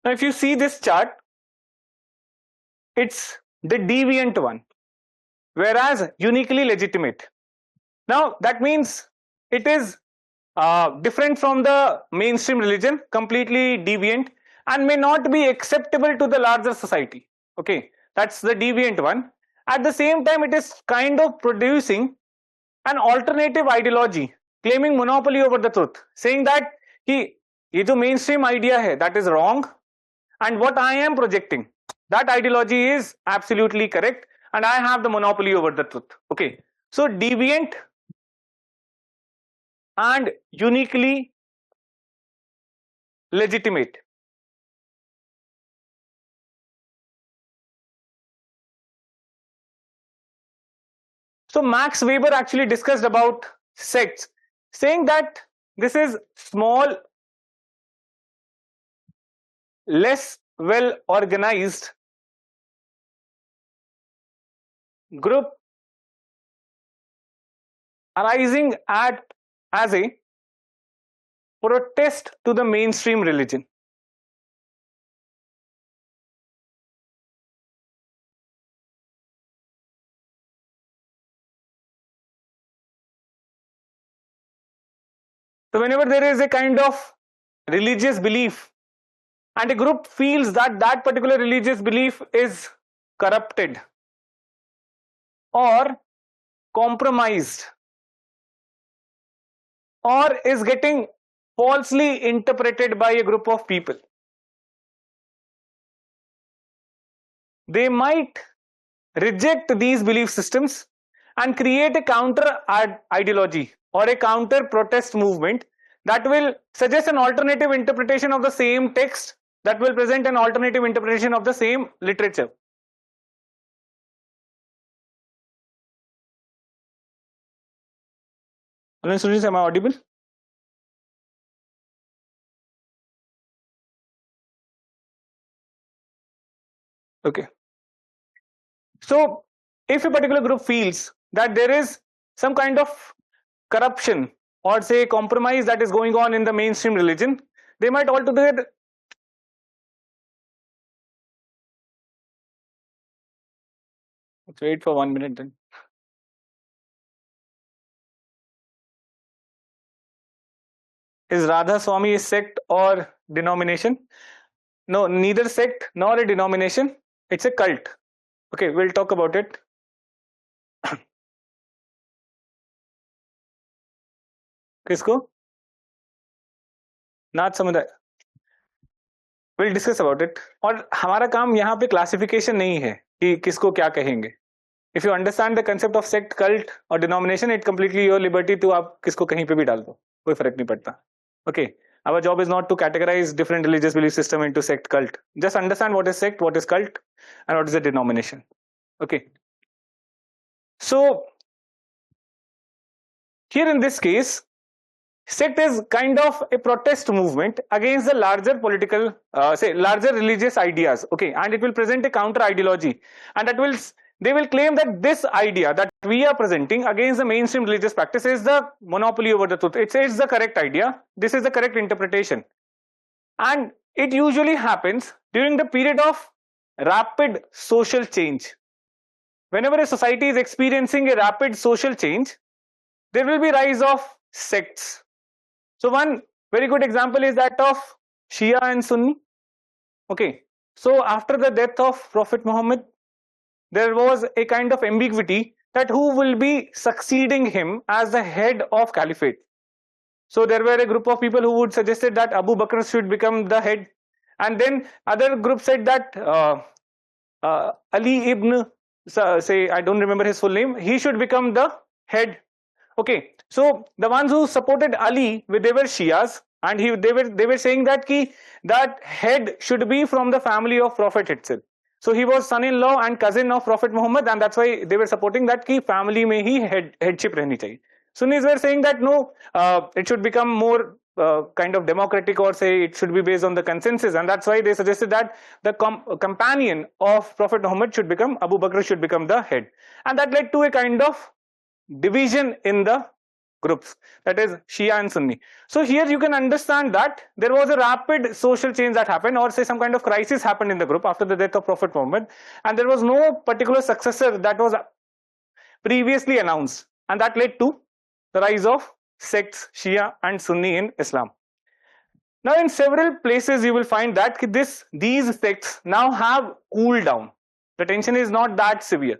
Now if you see this chart, it's the deviant one, whereas uniquely legitimate. Now that means it is different from the mainstream religion, completely deviant, and may not be acceptable to the larger society. Okay, that's the deviant one. At the same time, it is kind of producing an alternative ideology, claiming monopoly over the truth, saying that ये जो mainstream idea है, that is wrong, and what I am projecting, that ideology is absolutely correct, and I have the monopoly over the truth. Okay, so deviant and uniquely legitimate. So Max Weber actually discussed about sects, saying that this is small, less well organized group arising as a protest to the mainstream religion. So whenever there is a kind of religious belief and a group feels that that particular religious belief is corrupted or compromised or is getting falsely interpreted by a group of people, they might reject these belief systems and create a counter ideology or a counter protest movement that will suggest an alternative interpretation of the same text, that will present an alternative interpretation of the same literature. Am I audible? Okay. So if a particular group feels that there is some kind of corruption or say compromise that is going on in the mainstream religion, they might altogether let's wait for 1 minute then. Is Radha Swami a sect or denomination? No, neither sect nor a denomination. It's a cult. Okay, we'll talk about it. किसको? नाथ समुदाय. We'll discuss about it. और हमारा काम यहाँ पे classification नहीं है कि किसको क्या कहेंगे. If you understand the concept of sect, cult or denomination, it completely your liberty to आप किसको कहीं पे भी डाल दो, कोई फर्क नहीं पड़ता. Okay. Our job is not to categorize different religious belief system into sect, cult. Just understand what is sect, what is cult, and what is the denomination. Okay. So here in this case, sect is kind of a protest movement against the larger political, say larger religious ideas. Okay, and it will present a counter ideology, and they will claim that this idea that we are presenting against the mainstream religious practice is the monopoly over the truth. It's the correct idea. This is the correct interpretation, and it usually happens during the period of rapid social change. Whenever a society is experiencing a rapid social change, there will be rise of sects. So one very good example is that of Shia and Sunni. Okay, so after the death of Prophet Muhammad, there was a kind of ambiguity that who will be succeeding him as the head of caliphate. So there were a group of people who would suggested that Abu Bakr should become the head, and then other group said that Ali ibn, say I don't remember his full name, he should become the head. Okay, so the ones who supported Ali, they were Shias, and they were saying that that head should be from the family of Prophet itself. So he was son-in-law and cousin of Prophet Muhammad, and that's why they were supporting that family mein hi headship rehni chahiye. Sunnis were saying that no, it should become more kind of democratic, or say it should be based on the consensus, and that's why they suggested that the companion of Prophet Muhammad should become Abu Bakr, should become the head, and that led to a kind of division in the groups, that is Shia and Sunni. So here you can understand that there was a rapid social change that happened, or say some kind of crisis happened in the group after the death of Prophet Muhammad, and there was no particular successor that was previously announced, and that led to the rise of sects Shia and Sunni in Islam. Now in several places you will find that these sects now have cooled down. The tension is not that severe,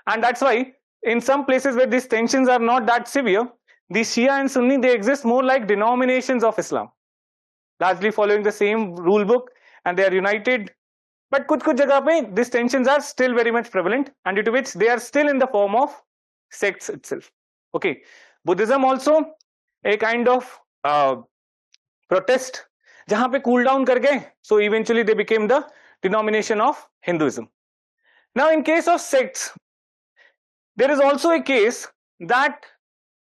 and that's why in some places where these tensions are not that severe, the Shia and Sunni, they exist more like denominations of Islam, largely following the same rule book, and they are united. But kuch jagah pe these tensions are still very much prevalent, and due to which they are still in the form of sects itself. Okay, Buddhism also a kind of protest, jahan pe cool down kar gaye, so eventually they became the denomination of Hinduism. Now in case of sects, there is also a case that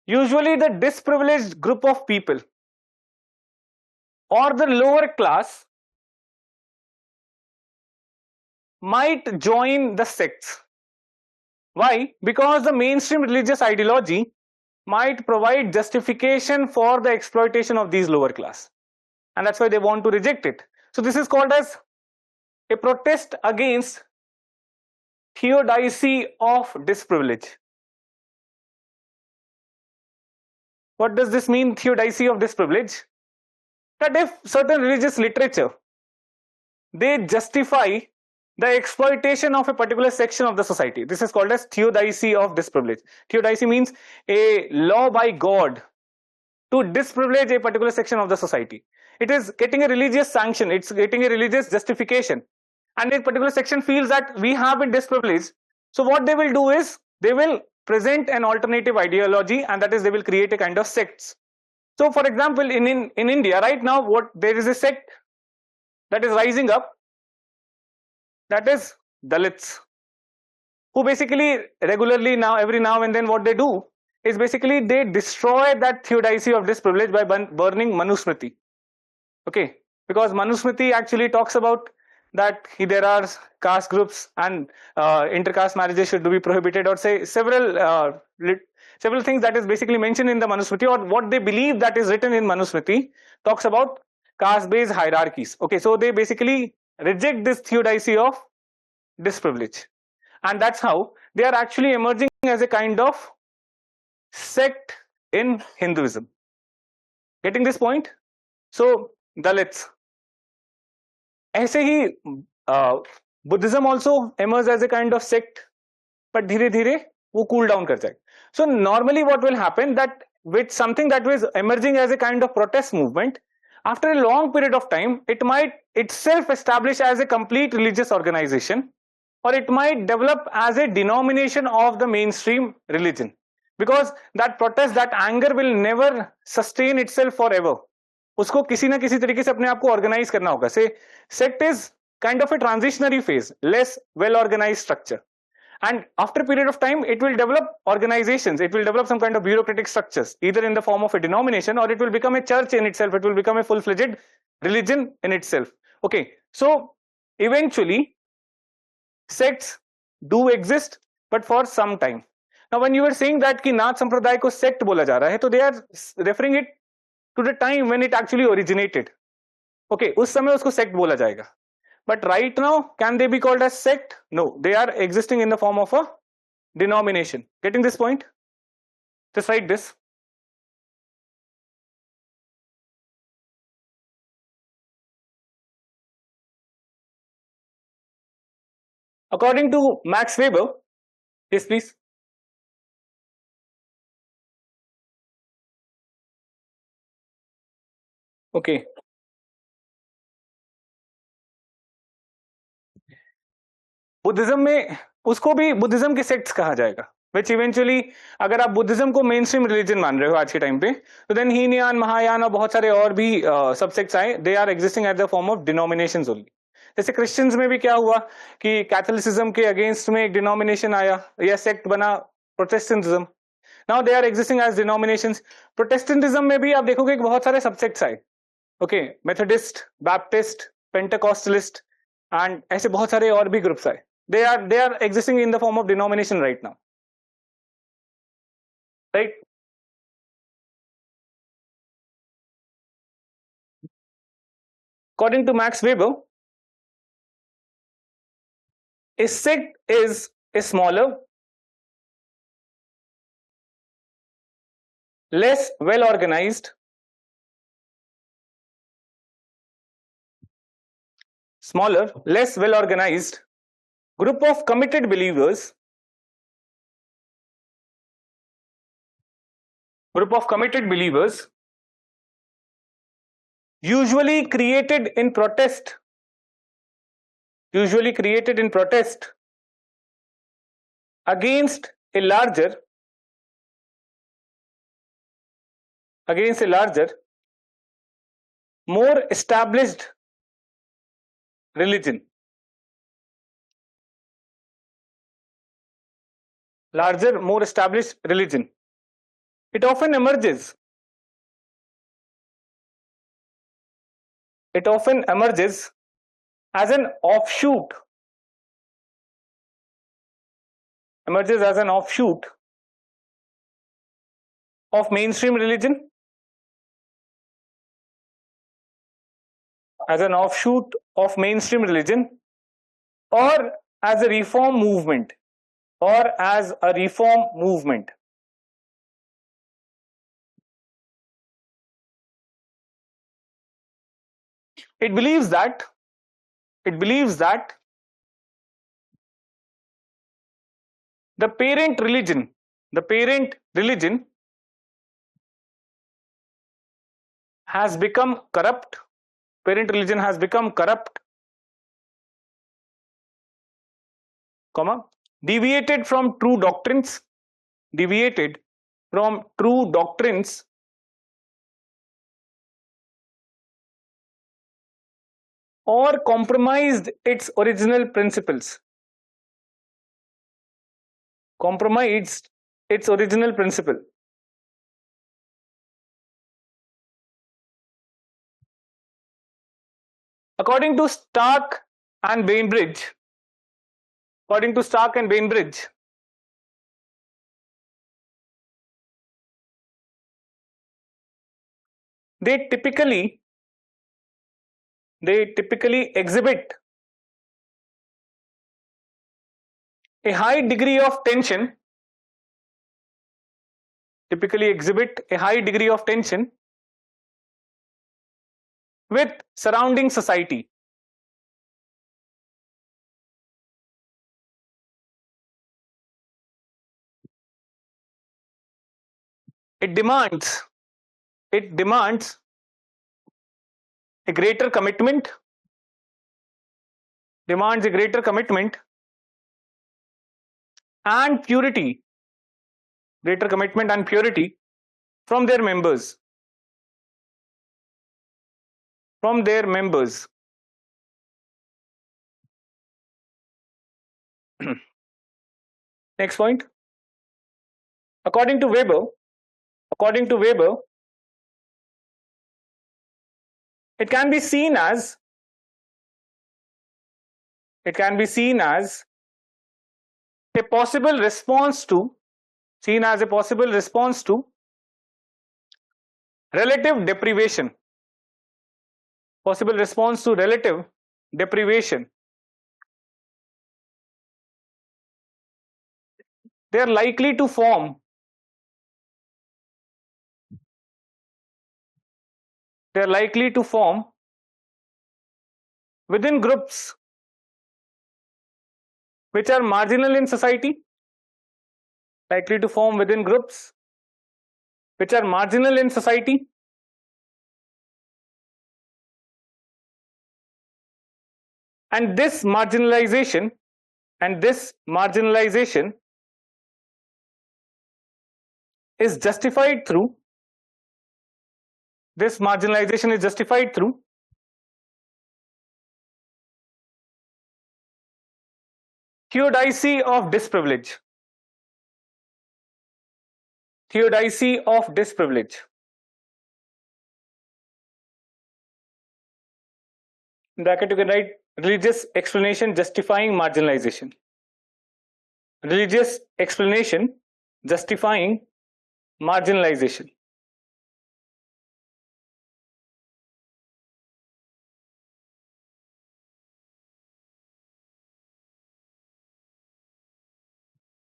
usually the disprivileged group of people or the lower class might join the sects. Why? Because the mainstream religious ideology might provide justification for the exploitation of these lower class, and that's why they want to reject it. So this is called as a protest against theodicy of disprivilege. What does this mean, theodicy of disprivilege? That if certain religious literature, they justify the exploitation of a particular section of the society, this is called as theodicy of disprivilege. Theodicy means a law by God to disprivilege a particular section of the society. It is getting a religious sanction, it's getting a religious justification, and a particular section feels that we have been disprivileged. So what they will do is they will present an alternative ideology, and that is they will create a kind of sects. So for example, in India right now, there is a sect that is rising up, that is Dalits, who basically regularly every now and then what they do is basically they destroy that theodicy of disprivilege by burning Manusmriti. Okay, because Manusmriti actually talks about that there are caste groups and intercaste marriages should be prohibited, or say several things that is basically mentioned in the Manusmriti, or what they believe that is written in Manusmriti talks about caste based hierarchies. Okay, so they basically reject this theodicy of disprivilege, and that's how they are actually emerging as a kind of sect in Hinduism. Getting this point? So Dalits, ऐसे ही Buddhism also emerges as a kind of sect, but धीरे धीरे वो cool down कर जाए. So normally what will happen, that with something that was emerging as a kind of protest movement, after a long period of time, it might itself establish as a complete religious organization, or it might develop as a denomination of the mainstream religion, because that protest, that anger will never sustain itself forever. उसको किसी ना किसी तरीके से अपने आप को organise करना होगा. से sect is kind of a transitionary phase, less well organized structure, and after a period of time it will develop organizations, it will develop some kind of bureaucratic structures, either in the form of a denomination, or it will become a church in itself, it will become a full-fledged religion in itself. Okay, so eventually sects do exist, but for some time. Now when you were saying that कि नाथ संप्रदाय को sect बोला जा रहा है, तो they are referring it to the time when it actually originated. Okay, उस समय उसको sect बोला जाएगा. But right now, can they be called as sect? No, they are existing in the form of a denomination. Getting this point? Just write this. According to Max Weber, yes, please. Okay. Buddhism में उसको भी Buddhism के sects कहा जाएगा, which eventually अगर आप Buddhism को main stream religion मान रहे हो आज के टाइम पे, तो देन हीनयान, महायान और बहुत सारे और भी सब सेक्ट्स आए, they are existing at the form of denominations only. जैसे क्रिश्चियंस में भी क्या हुआ कि कैथोलिसिज्म के अगेंस्ट में एक डिनोमिनेशन आया या सेक्ट बना, Protestantism. Now they are existing as denominations. Protestantism में भी आप देखोगे कि बहुत सारे सबसेक्ट्स आए. Okay, Methodist, Baptist, Pentecostalist and ऐसे बहुत सारे और भी ग्रुप्स आए. They are existing in the form of denomination right now, right? According to Max Weber, a sect is a smaller, less well organized, group of committed believers, usually created in protest against a larger more established religion. It often emerges as an offshoot of mainstream religion, or as a reform movement. It believes that the parent religion has become corrupt. Deviated from true doctrines, or compromised its original principles. According to Stark and Bainbridge, they typically exhibit a high degree of tension with surrounding society. It demands a greater commitment and purity from their members. from their members. Next point. According to Weber, it can be seen as a possible response to relative deprivation. They are likely to form within groups which are marginal in society. And this marginalization is justified through theodicy of disprivilege. In bracket you can write religious explanation justifying marginalization.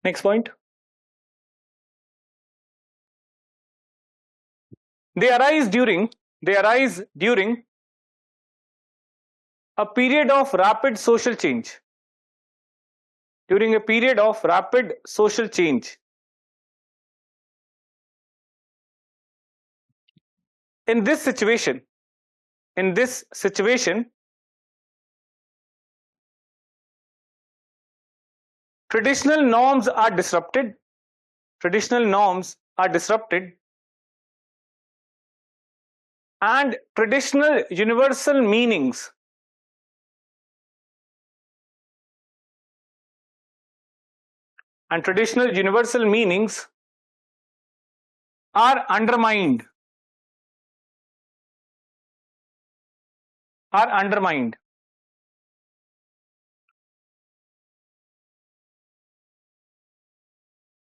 Next point. They arise during a period of rapid social change. In this situation, traditional norms are disrupted, and traditional universal meanings are undermined.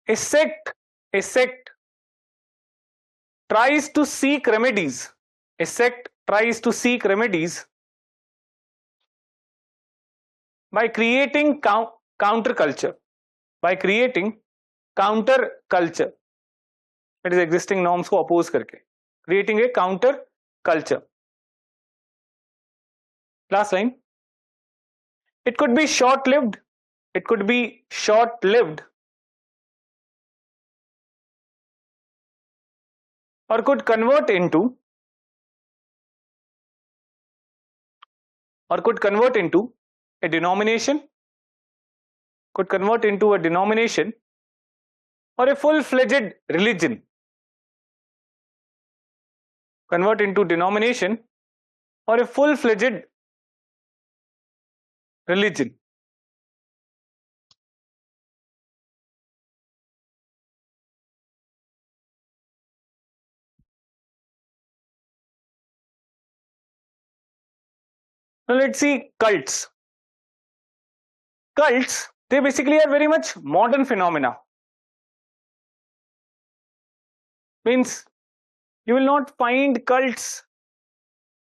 A sect tries to seek remedies. By creating counterculture. That is existing norms को oppose करके. Creating a counter culture. Last line. It could be short-lived. Or could convert into a denomination. Or a full-fledged religion. Convert into denomination or a full-fledged religion. Now let's see cults. They basically are very much modern phenomena. Means you will not find cults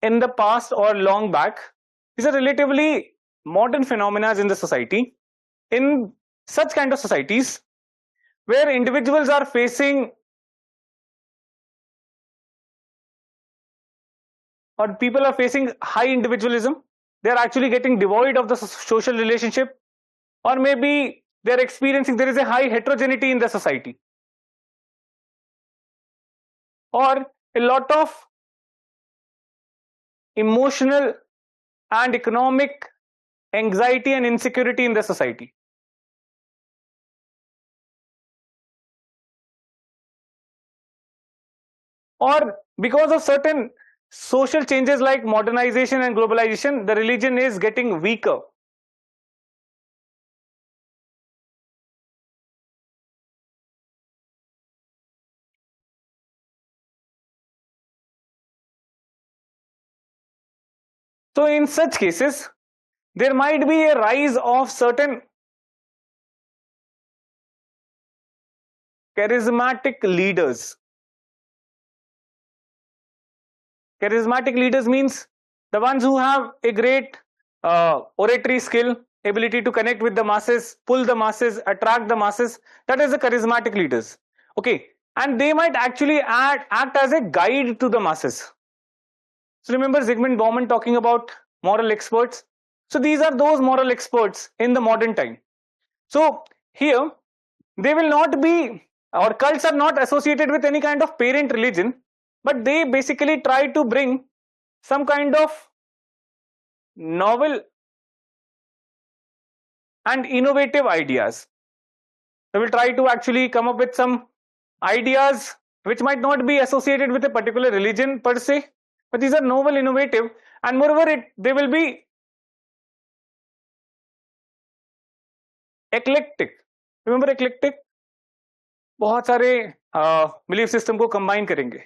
in the past or long back. These are relatively modern phenomena in the society. In such kind of societies where individuals are facing or people are facing high individualism, they are actually getting devoid of the social relationship, or maybe they are experiencing there is a high heterogeneity in the society, or a lot of emotional and economic anxiety and insecurity in the society. Or because of certain social changes like modernization and globalization, the religion is getting weaker. So in such cases, there might be a rise of certain charismatic leaders. Charismatic leaders means the ones who have a great oratory skill, ability to connect with the masses, pull the masses, attract the masses. That is the charismatic leaders. Okay, and they might actually act as a guide to the masses. So remember Zygmunt Bauman talking about moral experts. So these are those moral experts in the modern time. So here they will not be, or cults are not associated with any kind of parent religion, but they basically try to bring some kind of novel and innovative ideas. They will try to actually come up with some ideas which might not be associated with a particular religion per se, but these are novel, innovative, and moreover they will be eclectic. Remember eclectic? बहुत सारे belief system को combine करेंगे.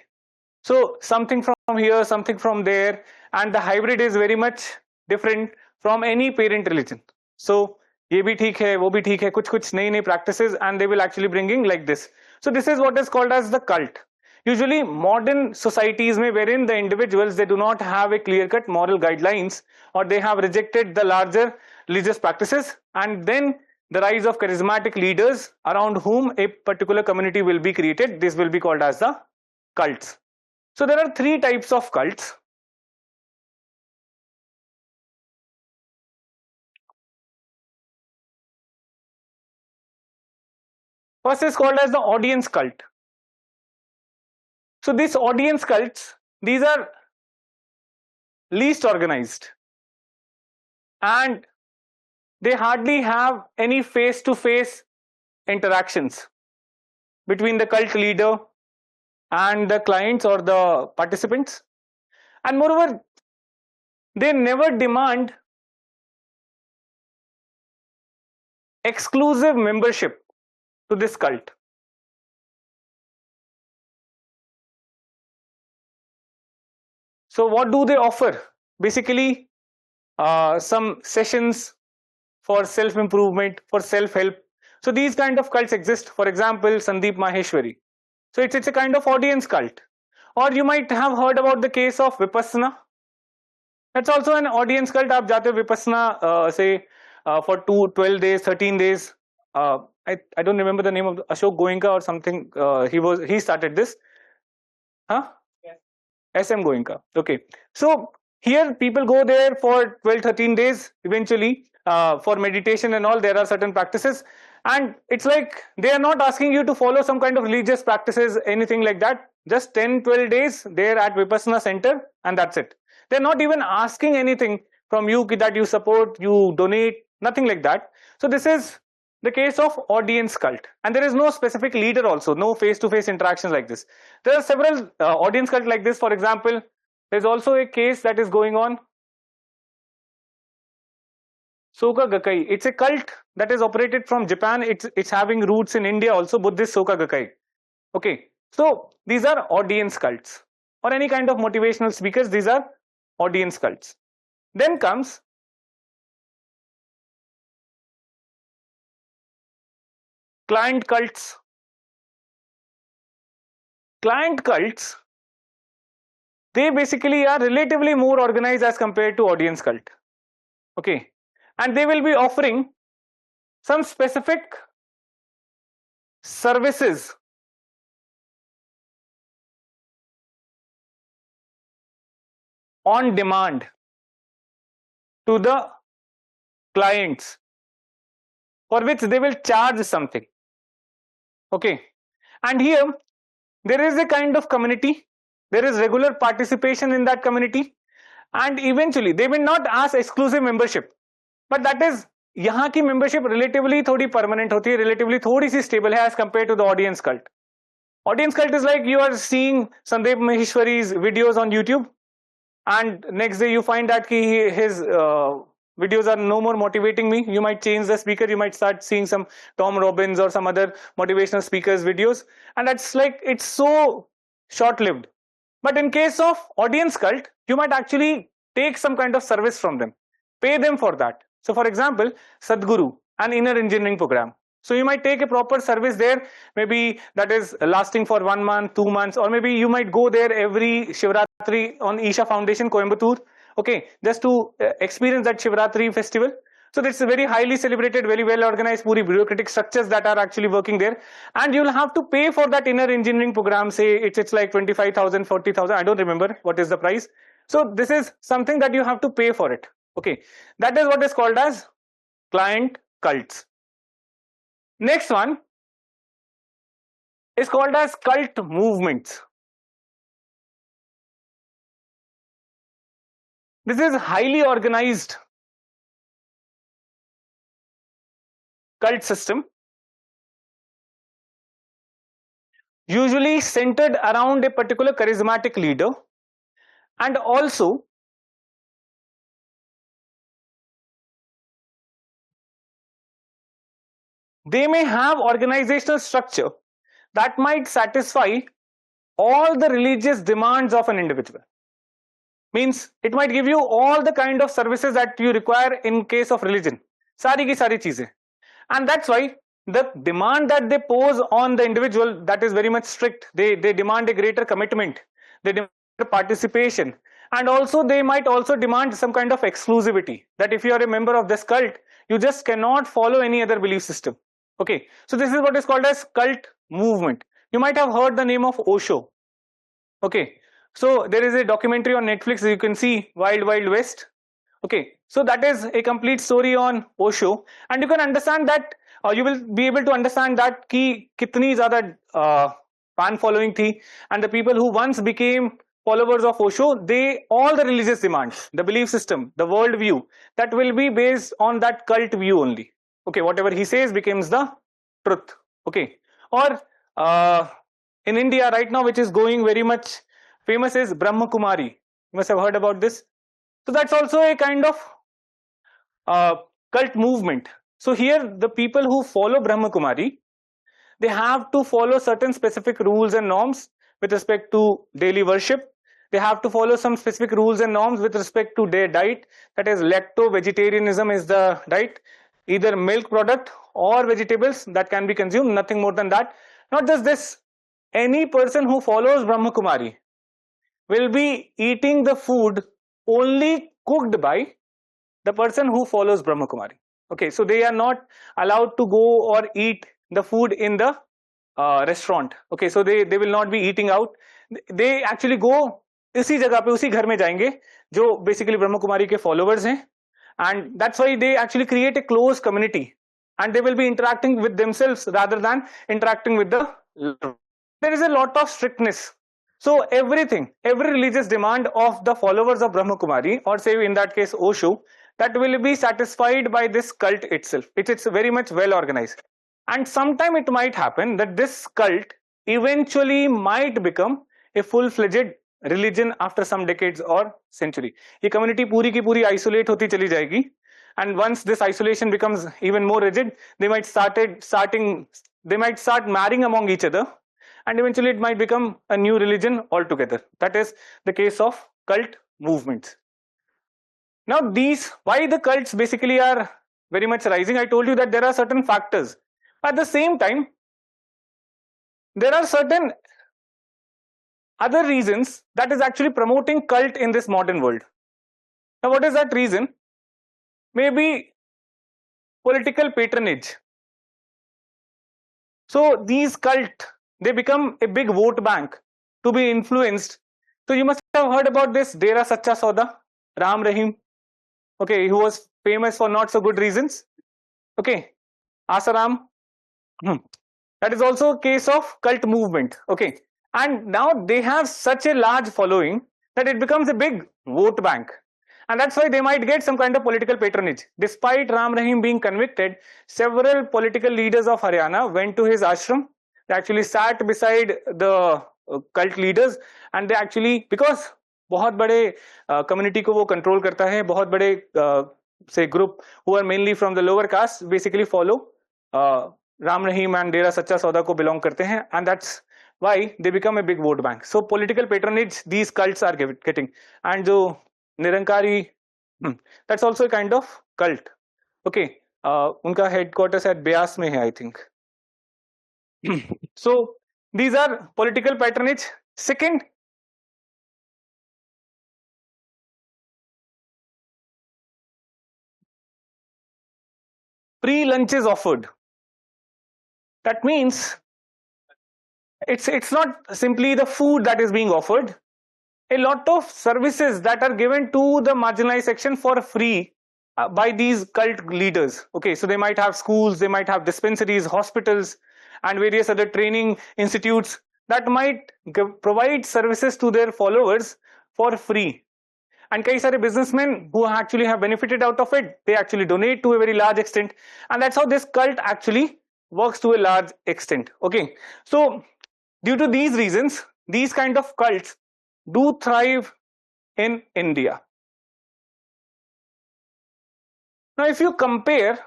So something from here, something from there, and the hybrid is very much different from any parent religion. So ये भी ठीक है, वो भी ठीक है, कुछ नई नई practices, and they will actually bringing like this. So this is what is called as the cult. Usually modern societies में wherein the individuals they do not have a clear-cut moral guidelines, or they have rejected the larger religious practices, and then the rise of charismatic leaders around whom a particular community will be created. This will be called as the cults. So there are three types of cults. First is called as the audience cult. So these audience cults, these are least organized, and they hardly have any face-to-face interactions between the cult leader and the clients or the participants. And moreover, they never demand exclusive membership to this cult. So what do they offer? Basically, some sessions for self-improvement, for self-help. So these kind of cults exist. For example, Sandeep Maheshwari. So it's a kind of audience cult. Or you might have heard about the case of Vipassana. That's also an audience cult. आप जाते हो Vipassana say for 12 days, 13 days. I don't remember the name of Ashok Goenka or something. He started this. Huh? SM Goenka. Okay. So here people go there for 12-13 days eventually for meditation and all. There are certain practices, and it's like they are not asking you to follow some kind of religious practices, anything like that. Just 10-12 days there at Vipassana center, and that's it. They're not even asking anything from you that you support, you donate, nothing like that. So this is the case of audience cult, and there is no specific leader also, no face-to-face interactions like this. There are several audience cult like this. For example, there's also a case that is going on, Soka Gakkai. It's a cult that is operated from Japan. It's having roots in India also, Buddhist Soka Gakkai. Okay, so these are audience cults, or any kind of motivational speakers. These are audience cults. Then comes client cults. Client cults, they basically are relatively more organized as compared to audience cult. Okay, and they will be offering some specific services on demand to the clients, for which they will charge something. Okay, and here there is a kind of community, there is regular participation in that community, and eventually they will not ask exclusive membership, but that is यहाँ की membership relatively थोड़ी permanent होती है, relatively थोड़ी सी stable है as compared to the audience cult. Audience cult is like you are seeing Sandeep Maheshwari's videos on YouTube. and next day you find that his videos are no more motivating me. You might change the speaker, you might start seeing some Tom Robbins or some other motivational speakers videos, and that's like, it's so short lived. But in case of audience cult, you might actually take some kind of service from them, pay them for that. So for example, Sadhguru, an inner engineering program. So you might take a proper service there, maybe that is lasting for 1 month, 2 months, or maybe you might go there every Shivratri on Isha Foundation, Coimbatore, okay, just to experience that Shivratri festival. So that's a very highly celebrated, very well organized, puri bureaucratic structures that are actually working there, and you'll have to pay for that inner engineering program. Say it's like 25,000, 40,000. I don't remember what is the price. So this is something that you have to pay for it. Okay, that is what is called as client cults. Next one is called as cult movements. This is highly organized cult system, usually centered around a particular charismatic leader, and also they may have organizational structure that might satisfy all the religious demands of an individual. Means it might give you all the kind of services that you require in case of religion, sari ki sari cheezein. And that's why the demand that they pose on the individual, that is very much strict. They demand a greater commitment, they demand participation, and also they might also demand some kind of exclusivity, that if you are a member of this cult, you just cannot follow any other belief system. Okay, so this is what is called as cult movement. You might have heard the name of Osho. Okay, so there is a documentary on Netflix, you can see, Wild Wild West. Okay, so that is a complete story on Osho, and you can understand that, you will be able to understand that ki kitni zyada fan following thi, and the people who once became followers of Osho, they, all the religious demands, the belief system, the world view, that will be based on that cult view only. Okay, whatever he says becomes the truth. Okay, or in India right now, which is going very much famous, is Brahma Kumari. You must have heard about this. So that's also a kind of cult movement. So here the people who follow Brahma Kumari, they have to follow certain specific rules and norms with respect to daily worship. They have to follow some specific rules and norms with respect to their diet. That is, lacto-vegetarianism is the diet. Either milk product or vegetables that can be consumed, nothing more than that. Not just this, any person who follows Brahma Kumari will be eating the food only cooked by the person who follows Brahma Kumari. Okay, so they are not allowed to go or eat the food in the restaurant. Okay, so they will not be eating out. They actually go इसी जगह पे, उसी घर में जाएंगे जो basically Brahma Kumari के followers हैं, and that's why they actually create a close community, and they will be interacting with themselves rather than interacting with the. There is a lot of strictness. So everything, every religious demand of the followers of Brahma Kumari, or say in that case Osho, that will be satisfied by this cult itself. It's very much well organized. And sometime it might happen that this cult eventually might become a full-fledged religion after some decades or century. ये community पूरी की पूरी isolate होती चली जाएगी, and once this isolation becomes even more rigid, they might start marrying among each other, and eventually it might become a new religion altogether. That is the case of cult movements. Now these, why the cults basically are very much rising, I told you that there are certain factors. At the same time, there are certain other reasons that is actually promoting cult in this modern world. Now what is that reason? Maybe political patronage. So these cult, they become a big vote bank to be influenced. So you must have heard about this Dera Sacha Sauda, Ram Rahim, okay, who was famous for not so good reasons. Okay, Asaram, that is also a case of cult movement. Okay, and now they have such a large following that it becomes a big vote bank, and that's why they might get some kind of political patronage. Despite Ram Rahim being convicted, several political leaders of Haryana went to his ashram. They actually sat beside the cult leaders, and they actually, because बहुत बड़े community को वो control करता है, बहुत बड़े से group who are mainly from the lower caste basically follow Ram Rahim and Dera Sacha Sauda को बिलोंग करते हैं, and that's why they become a big vote bank. So political patronage these cults are getting, and जो Nirankari, that's also a kind of cult. Okay, उनका headquarters at Beas में है, I think. So these are political patronage. Second, free lunches offered. That means it's not simply the food that is being offered. A lot of services that are given to the marginalized section for free by these cult leaders. Okay, so they might have schools, they might have dispensaries, hospitals, and various other training institutes that might provide services to their followers for free. And kai sare businessmen who actually have benefited out of it, they actually donate to a very large extent, and that's how this cult actually works to a large extent. Okay, so due to these reasons, these kind of cults do thrive in India. Now, if you compare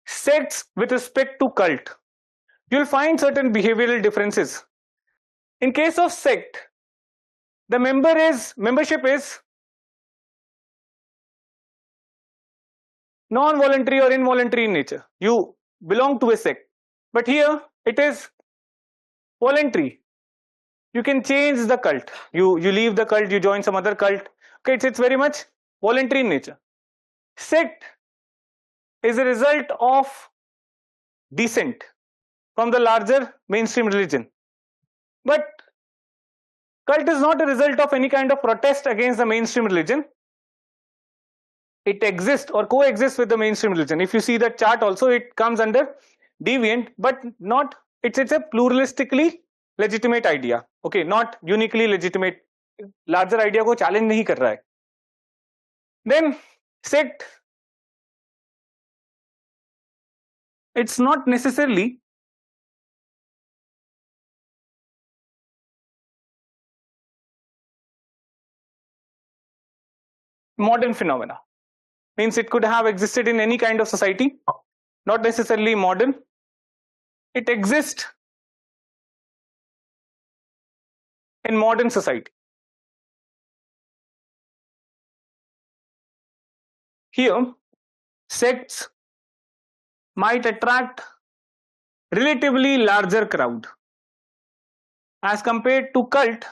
sects with respect to cult, you'll find certain behavioral differences. In case of sect, the membership is non-voluntary or involuntary in nature. You belong to a sect, but here it is voluntary. You can change the cult. You leave the cult, you join some other cult. Okay, it's very much voluntary in nature. Sect is a result of descent from the larger mainstream religion. But cult is not a result of any kind of protest against the mainstream religion. It exists or coexists with the mainstream religion. If you see the chart also, it comes under deviant, but not, it's a pluralistically legitimate idea. Okay, not uniquely legitimate. Larger idea को challenge नहीं कर रहा है. Then sect, it's not necessarily modern phenomena. Means it could have existed in any kind of society, not necessarily modern. It exists in modern society. Here, sects might attract relatively larger crowd as compared to cult,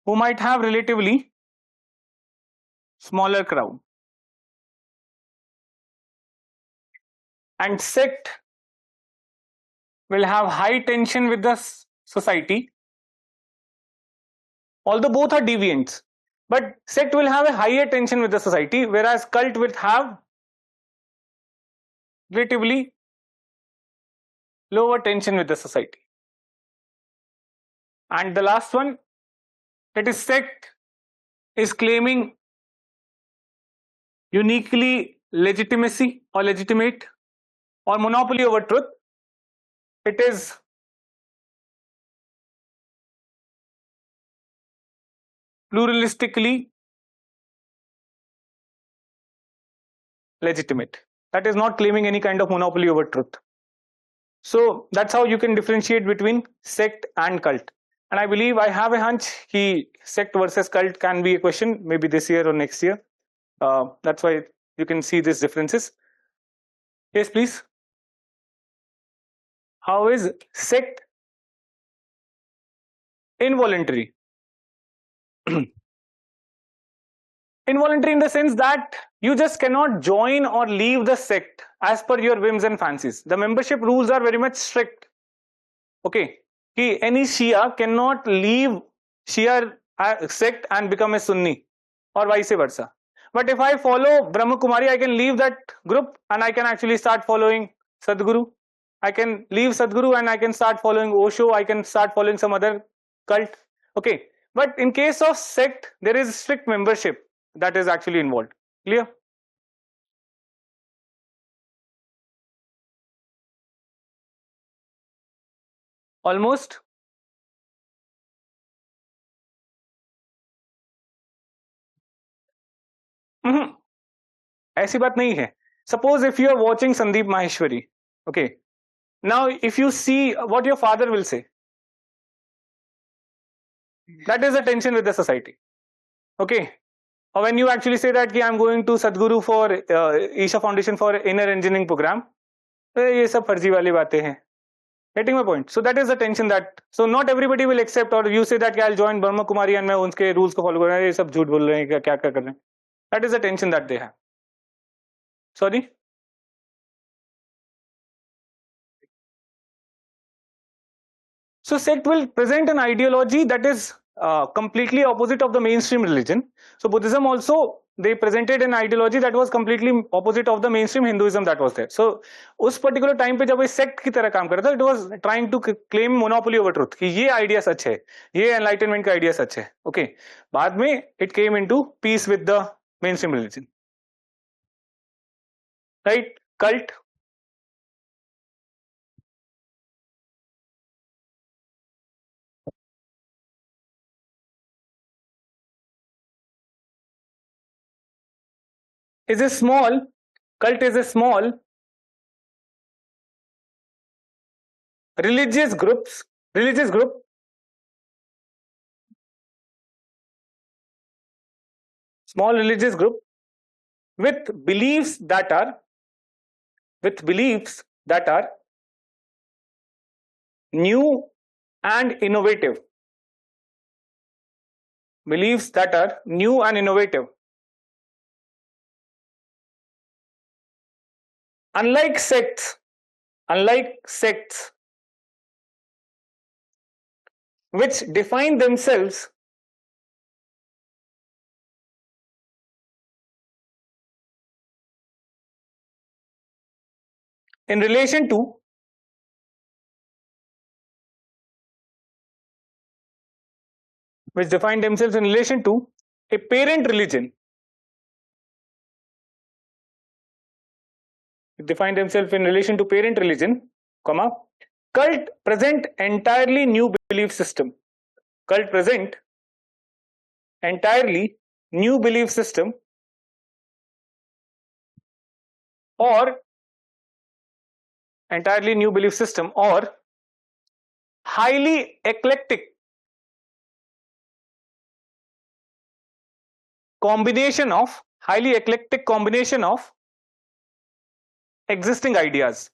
who might have relatively smaller crowd. And sect will have high tension with the society, although both are deviants, but sect will have a higher tension with the society, whereas cult will have relatively lower tension with the society. And the last one, that is sect is claiming uniquely legitimacy or legitimate or monopoly over truth. It is pluralistically legitimate. That is not claiming any kind of monopoly over truth. So that's how you can differentiate between sect and cult. And I believe, I have a hunch, sect versus cult can be a question maybe this year or next year. That's why you can see these differences. Yes, please. How is sect involuntary? Involuntary in the sense that you just cannot join or leave the sect as per your whims and fancies. The membership rules are very much strict. Okay, any Shia cannot leave Shia sect and become a Sunni, or vice versa. But if I follow Brahma Kumari, I can leave that group and I can actually start following Sadhguru. I can leave Sadhguru and I can start following Osho. I can start following some other cult. Okay, but in case of sect, there is strict membership that is actually involved. Clear? Almost. ऐसी बात नहीं है. Suppose if you are watching Sandeep Maheshwari, okay, now if you see what your father will say, that is the tension with the society, okay. Or when you actually say that I'm going to Sadhguru for Isha Foundation for inner engineering program, ये सब फर्जी वाली बातें हैं. Getting my point? So that is the tension that, so not everybody will accept, or you say that I'll join Brahma Kumari and मैं उनके rules को follow कर रहा हूँ, ये सब झूठ बोल रहे हैं, क्या क्या कर रहे हैं. That is the tension that they have. Sorry. So sect will present an ideology that is completely opposite of the mainstream religion. So Buddhism also, they presented an ideology that was completely opposite of the mainstream Hinduism that was there. So उस particular time पे जब ये sect की तरह काम कर रहा था, it was trying to claim monopoly over truth कि ये idea सच है, ये enlightenment का idea सच है. Okay. बाद में it came into peace with the mainstream religion. Right? Cult. Is a small, cult is a small religious group, small religious group with beliefs that are new and innovative. Beliefs that are new and innovative. Unlike sects which define themselves in relation to a parent religion. Define themselves in relation to parent religion, comma, cult present entirely new belief system. Cult present entirely new belief system or highly eclectic combination of existing ideas.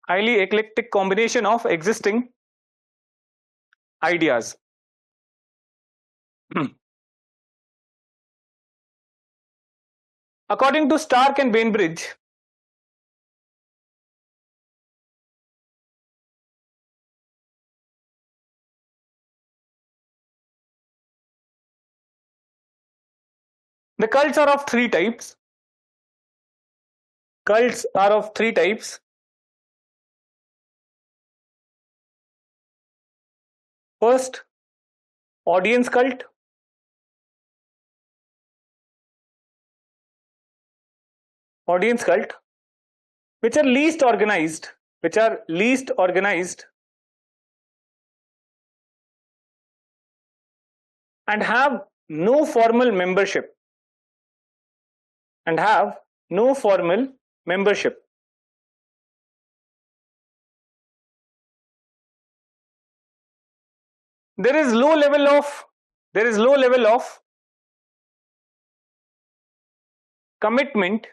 Highly eclectic combination of existing ideas. According to Stark and Bainbridge, the cults are of three types. First, audience cult. Which are least organized and have no formal membership. There is low level of commitment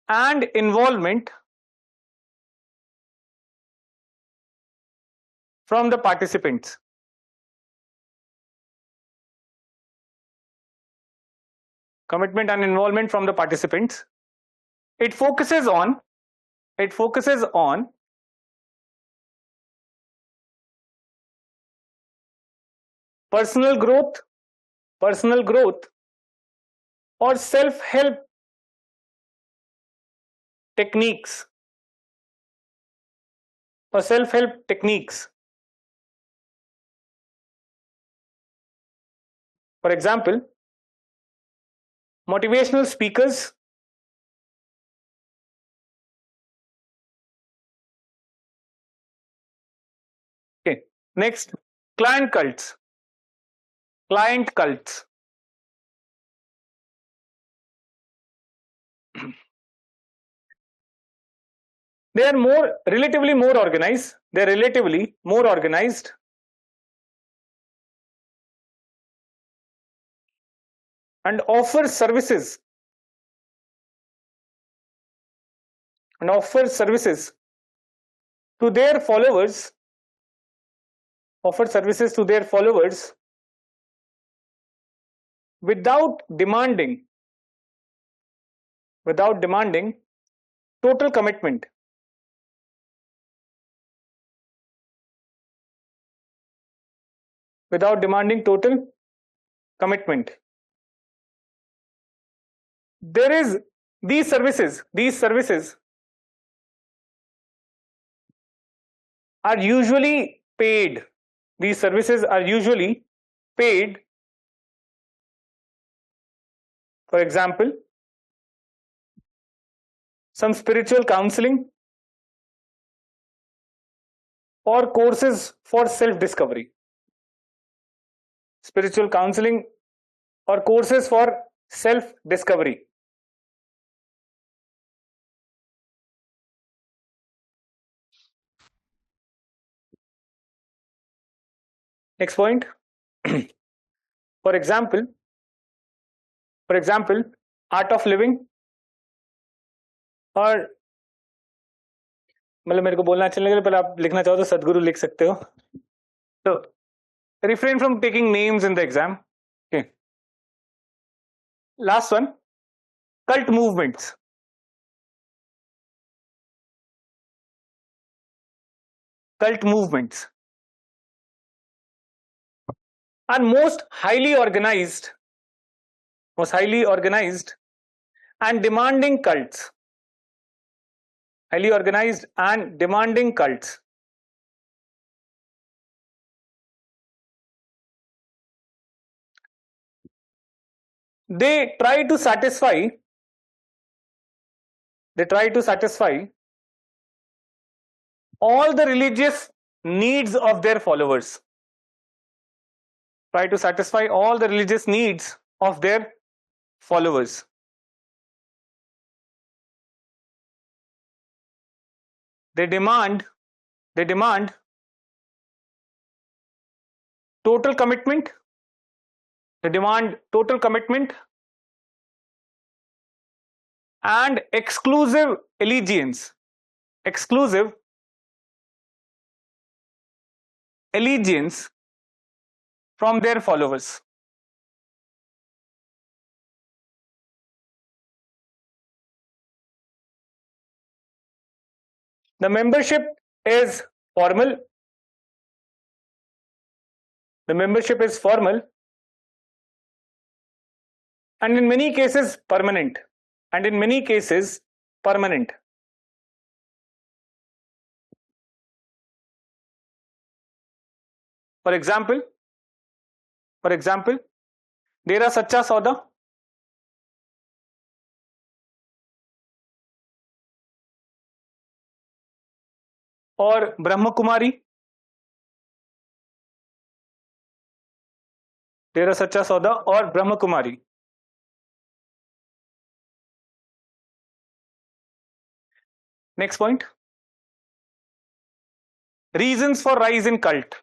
and involvement from the participants. It focuses on personal growth or self-help techniques. For example, motivational speakers, okay. Next, Client cults. Client cults. They are relatively more organized. They're relatively more organized and offer services to their followers, without demanding total commitment. Without demanding total commitment. There is these services are usually paid. These services are usually paid. For example, some spiritual counseling or courses for self-discovery. Spiritual counseling or courses for self-discovery. Next point. For example, art of living, और मतलब मेरे को बोलना अच्छा लगेगा, पर आप लिखना चाहो तो सदगुरु लिख सकते हो. So refrain from taking names in the exam. Okay. Last one, cult movements. Cult movements are most highly organized and demanding cults. Highly organized and demanding cults. They try to satisfy all the religious needs of their followers. Try to satisfy all the religious needs of their followers. They demand total commitment. And exclusive allegiance from their followers. The membership is formal. And in many cases permanent. For example, Dera Sacha Sauda, और ब्रह्म कुमारी. डेरा सच्चा सौदा और Brahma Kumari. Next point. Reasons for rise in cult.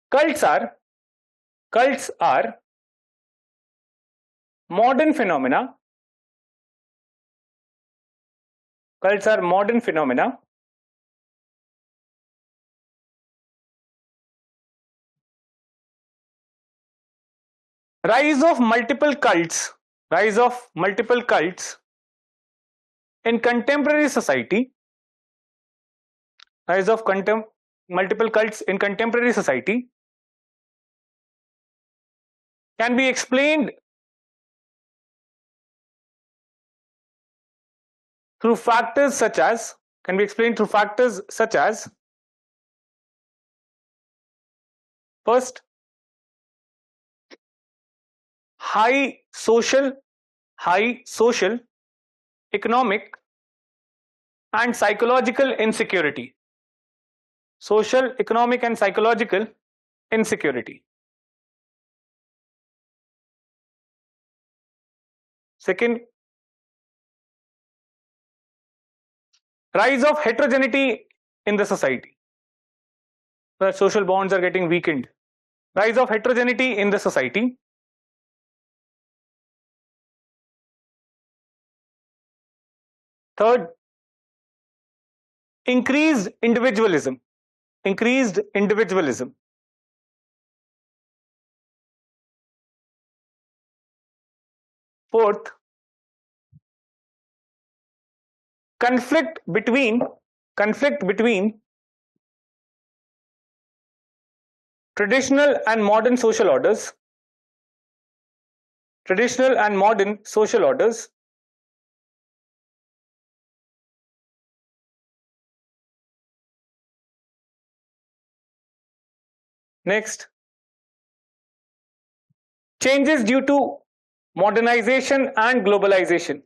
Cults are modern phenomena. Rise of multiple cults in contemporary society. Multiple cults in contemporary society can be explained through factors such as first, high social high social, economic, and psychological insecurity. Social, economic, and psychological insecurity. Second, rise of heterogeneity in the society. The social bonds are getting weakened. Rise of heterogeneity in the society. Third, increased individualism. Increased individualism. Fourth, conflict between traditional and modern social orders. Traditional and modern social orders. Next, changes due to modernization and globalization.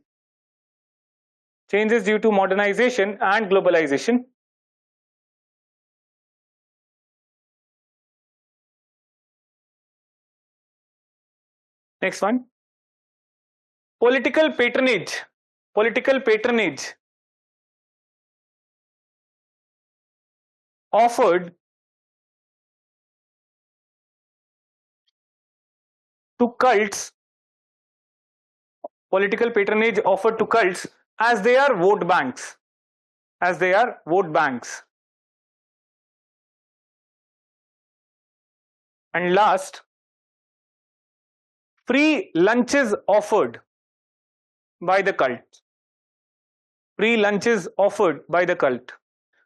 Changes due to modernization and globalization. Next one, political patronage. Political patronage offered to cults. Political patronage offered to cults as they are vote banks. As they are vote banks. And last, free lunches offered by the cult. Free lunches offered by the cult.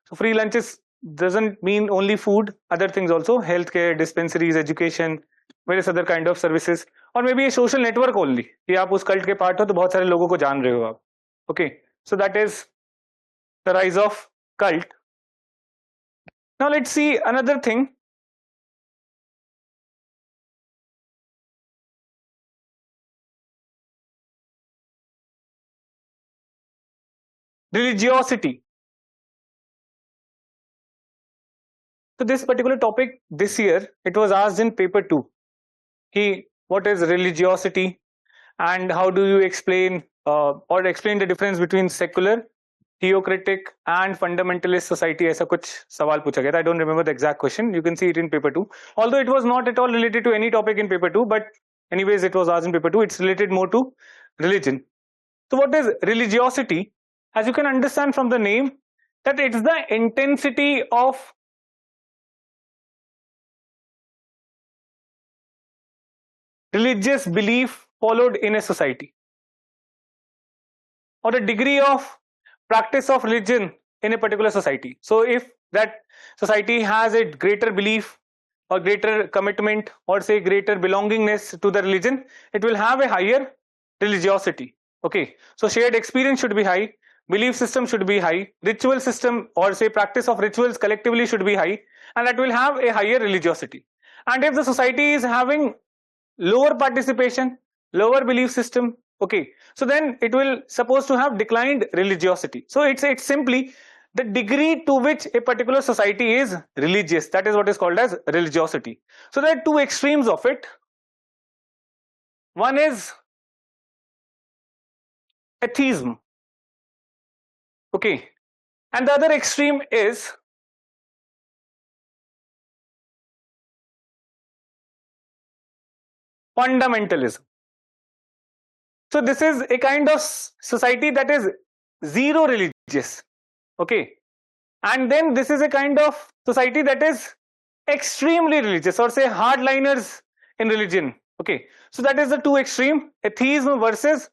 So free lunches doesn't mean only food, other things also, healthcare, dispensaries, education, various other kind of services, or maybe a social network only कि आप उस cult के part हो तो बहुत सारे लोगों को जान रहे हो आप. Okay, so that is the rise of cult. Now let's see another thing. Religiosity. So this particular topic this year, it was asked in paper 2. What is religiosity and how do you explain or explain the difference between secular, theocratic and fundamentalist society? ऐसा कुछ सवाल पूछा गया था. I don't remember the exact question. You can see it in paper 2. Although it was not at all related to any topic in paper 2, but anyways it was asked in paper 2. It's related more to religion. So what is religiosity? As you can understand from the name, that it's the intensity of religious belief followed in a society, or a degree of practice of religion in a particular society. So if that society has a greater belief or greater commitment or say greater belongingness to the religion, it will have a higher religiosity. Okay, so shared experience should be high, belief system should be high, ritual system or say practice of rituals collectively should be high, and that will have a higher religiosity. And if the society is having lower participation, lower belief system, okay, so then it will supposed to have declined religiosity. So it's simply the degree to which a particular society is religious, that is what is called as religiosity. So there are two extremes of it. One is atheism, okay, and the other extreme is fundamentalism. So this is a kind of society that is zero religious, okay, and then this is a kind of society that is extremely religious or say hardliners in religion, okay. So that is the two extreme, atheism versus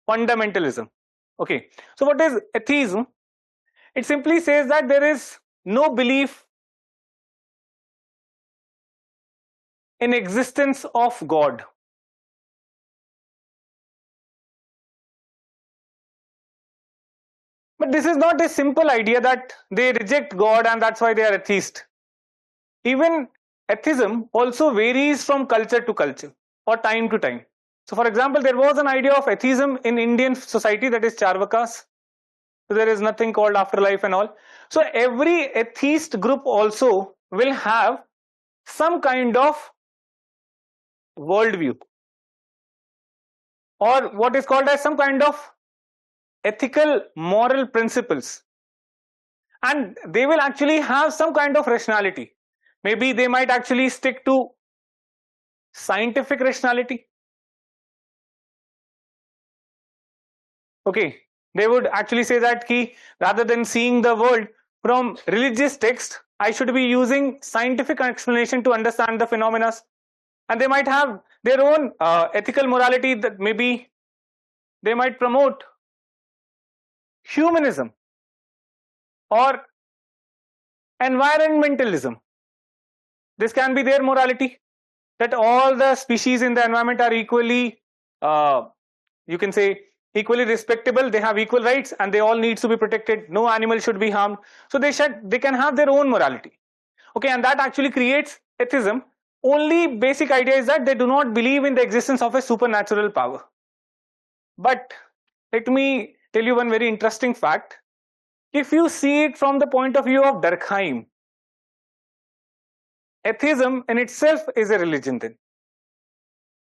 fundamentalism, okay. So what is atheism? It simply says that there is no belief in existence of God. But this is not a simple idea that they reject God and that's why they are atheist. Even atheism also varies from culture to culture or time to time. So for example, there was an idea of atheism in Indian society, that is Charvakas. So there is nothing called afterlife and all. So every atheist group also will have some kind of worldview, or what is called as some kind of ethical moral principles, and they will actually have some kind of rationality. Maybe they might actually stick to scientific rationality. Okay, they would actually say that key, rather than seeing the world from religious text, I should be using scientific explanation to understand the phenomena. And they might have their own ethical morality, that maybe they might promote humanism or environmentalism. This can be their morality, that all the species in the environment are equally, you can say, equally respectable, they have equal rights, and they all need to be protected, no animal should be harmed. So they can have their own morality. Okay, and that actually creates atheism. Only basic idea is that they do not believe in the existence of a supernatural power. But let me tell you one very interesting fact. If you see it from the point of view of Durkheim, atheism in itself is a religion then.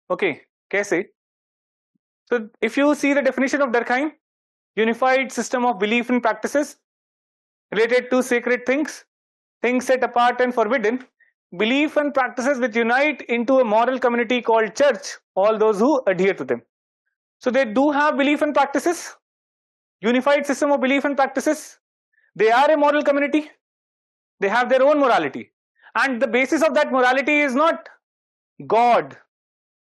Okay, kaise? So if you see the definition of Durkheim, unified system of belief and practices related to sacred things, things set apart and forbidden, belief and practices which unite into a moral community called church, all those who adhere to them. So they do have belief and practices, unified system of belief and practices. They are a moral community. They have their own morality. And the basis of that morality is not God,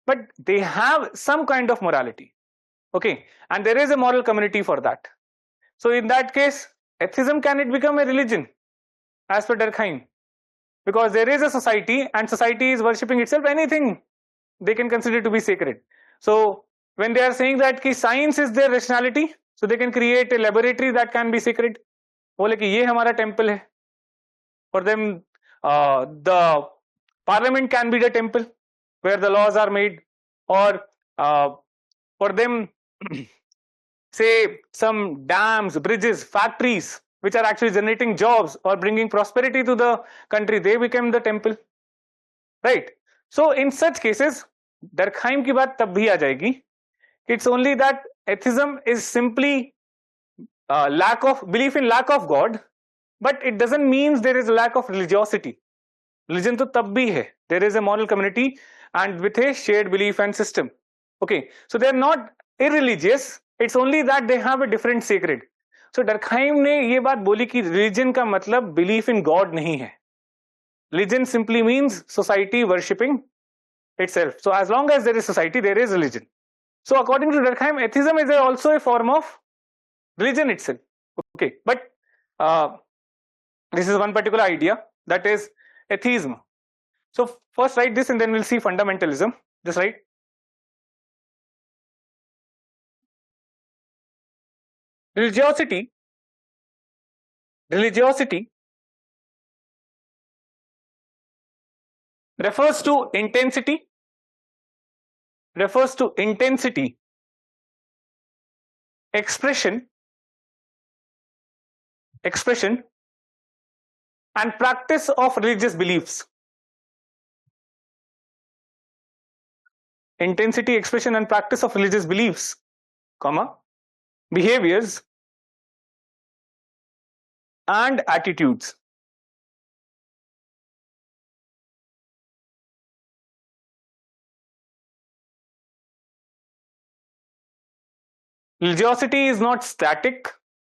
but they have some kind of morality. Okay, and there is a moral community for that. So in that case, atheism, can it become a religion as per Durkheim? Because there is a society, and society is worshipping itself, anything they can consider to be sacred. So when they are saying that ki science is their rationality, so they can create a laboratory that can be sacred. बोले कि ये हमारा temple है. For them, the parliament can be the temple where the laws are made, or for them, say some dams, bridges, factories which are actually generating jobs or bringing prosperity to the country, they become the temple, right? So in such cases, Durkheim की बात तब भी आ जाएगी. It's only that atheism is simply lack of belief in lack of God, but it doesn't mean there is a lack of religiosity. Religion to tab bhi hai. There is a moral community and with a shared belief and system. Okay, so they are not irreligious. It's only that they have a different sacred. So Durkheim ने ये बात बोली कि religion का मतलब belief in God नहीं है. Religion simply means society worshipping itself. So as long as there is society, there is religion. So according to Durkheim, atheism is also a form of religion itself. Okay, but this is one particular idea, that is atheism. So first write this and then we'll see fundamentalism. Just write. Religiosity refers to intensity, expression, and practice of religious beliefs. Intensity, expression, and practice of religious beliefs, comma, behaviors, and attitudes. Religiosity is not static.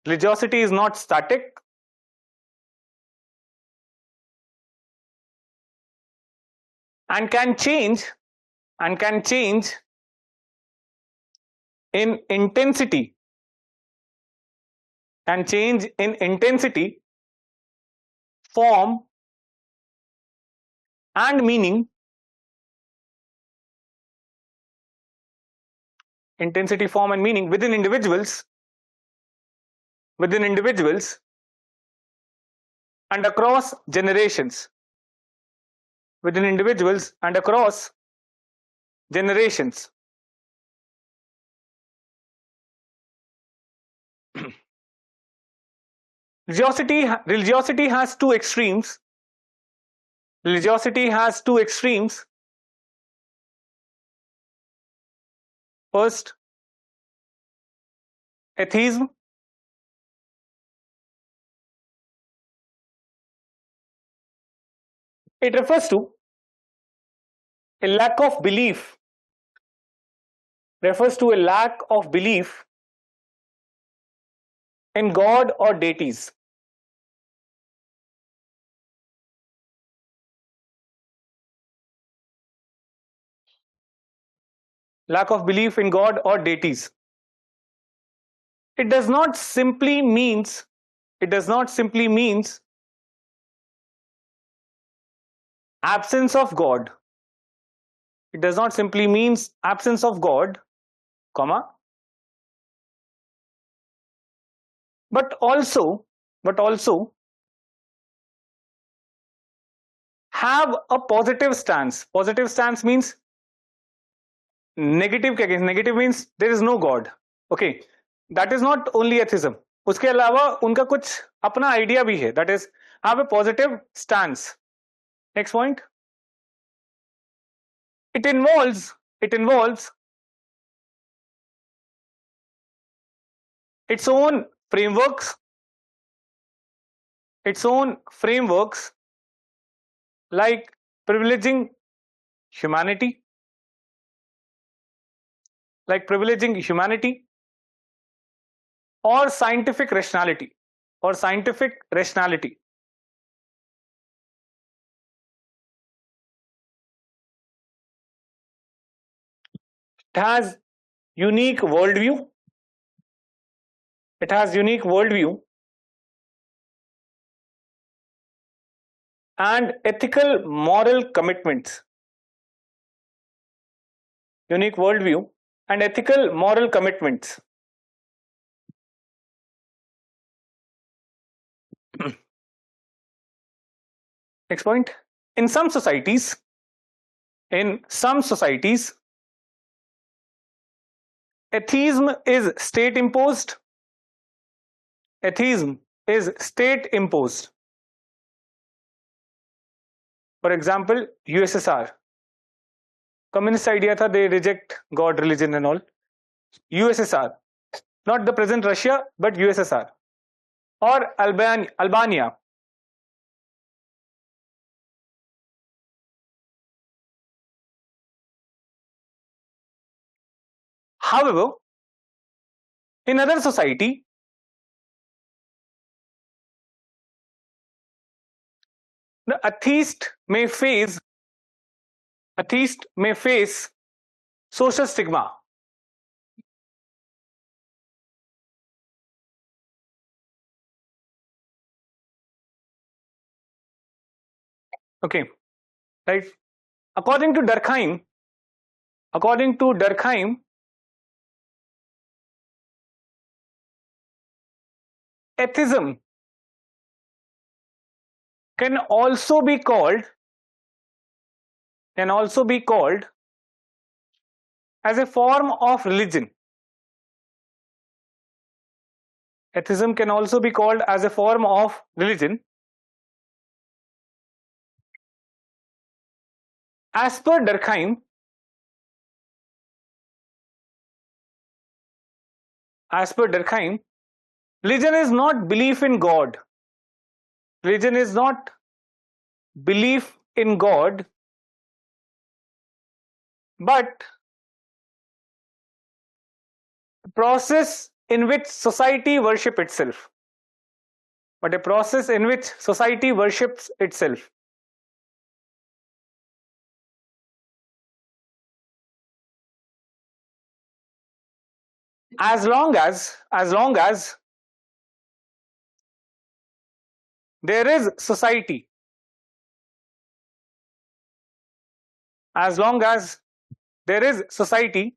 Religiosity is not static. And can change in intensity. Can change in intensity, form, and meaning. Intensity, form, and meaning within individuals and across generations. Within individuals and across generations. Religiosity has two extremes. Religiosity has two extremes. First, atheism. It refers to a lack of belief, refers to a lack of belief in God or deities. Lack of belief in God or deities. It does not simply means, it does not simply means absence of God. It does not simply means absence of God, comma, but also, but also have a positive stance. Positive stance means negative के against. Negative means there is no God. Okay, that is not only atheism. उसके अलावा उनका कुछ अपना idea भी है. That is have a positive stance. Next point. It involves its own frameworks, its own frameworks like privileging humanity, like privileging humanity or scientific rationality, or scientific rationality. It has unique worldview. It has unique worldview and ethical moral commitments. Unique worldview and ethical moral commitments. Next point. In some societies, atheism is state imposed. Atheism is state imposed. For example, USSR. Communist idea tha, they reject God, religion and all. USSR. Not the present Russia, but USSR. Or Albania. However, in other society, the atheist may face social stigma. Okay, right? According to Durkheim, atheism can also be called as a form of religion. Atheism can also be called as a form of religion. As per Durkheim, religion is not belief in God. Religion is not belief in God, but a process in which society worships itself. But a process in which society worships itself. As long as there is society, as long as there is society,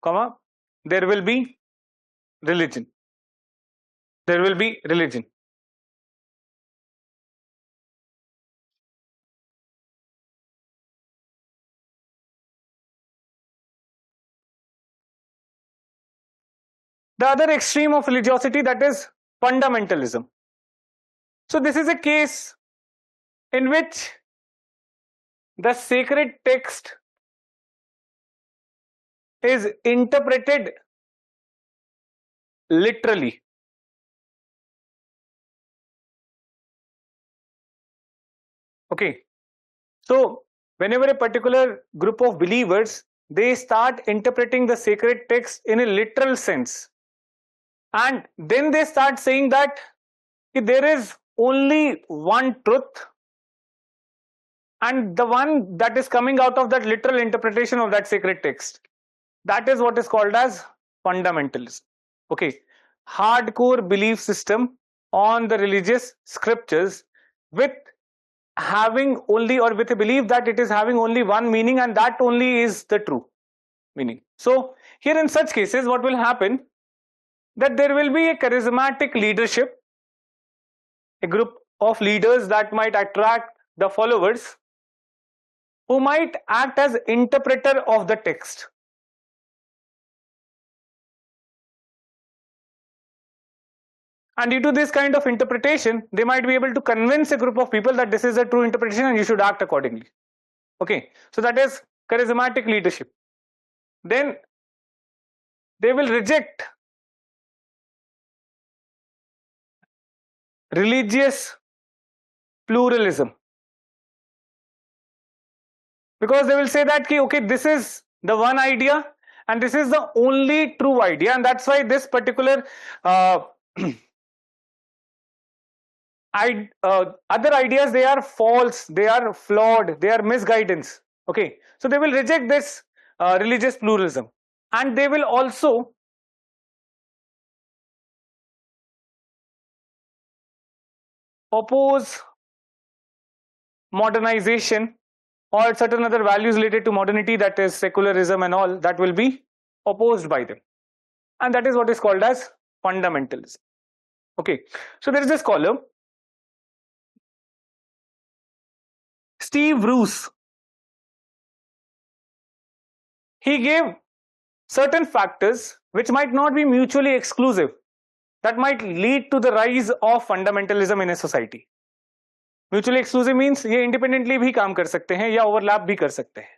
comma, there will be religion. There will be religion. the other extreme of religiosity, that is fundamentalism. So this is a case in which the sacred text is interpreted literally. Okay, so whenever a particular group of believers, they start interpreting the sacred text in a literal sense, and then they start saying that there is only one truth, and the one that is coming out of that literal interpretation of that sacred text, that is what is called as fundamentalism. Okay, hardcore belief system on the religious scriptures, with having only, or with a belief that it is having only one meaning, and that only is the true meaning. So here in such cases, what will happen, that there will be a charismatic leadership, a group of leaders that might attract the followers, who might act as interpreter of the text. And due to this kind of interpretation, they might be able to convince a group of people that this is a true interpretation and you should act accordingly. Okay, so that is charismatic leadership. Then they will reject religious pluralism, because they will say that okay, this is the one idea and this is the only true idea, and that's why this particular other ideas, they are false, they are flawed, they are misguidance. Okay, so they will reject this religious pluralism, and they will also oppose modernization or certain other values related to modernity, that is secularism and all, that will be opposed by them, and that is what is called as fundamentalism. Okay, so there is a scholar, Steve Roos. He gave certain factors which might not be mutually exclusive, that might lead to the rise of fundamentalism in a society. Mutually exclusive means ये independently भी काम कर सकते हैं या overlap भी कर सकते हैं.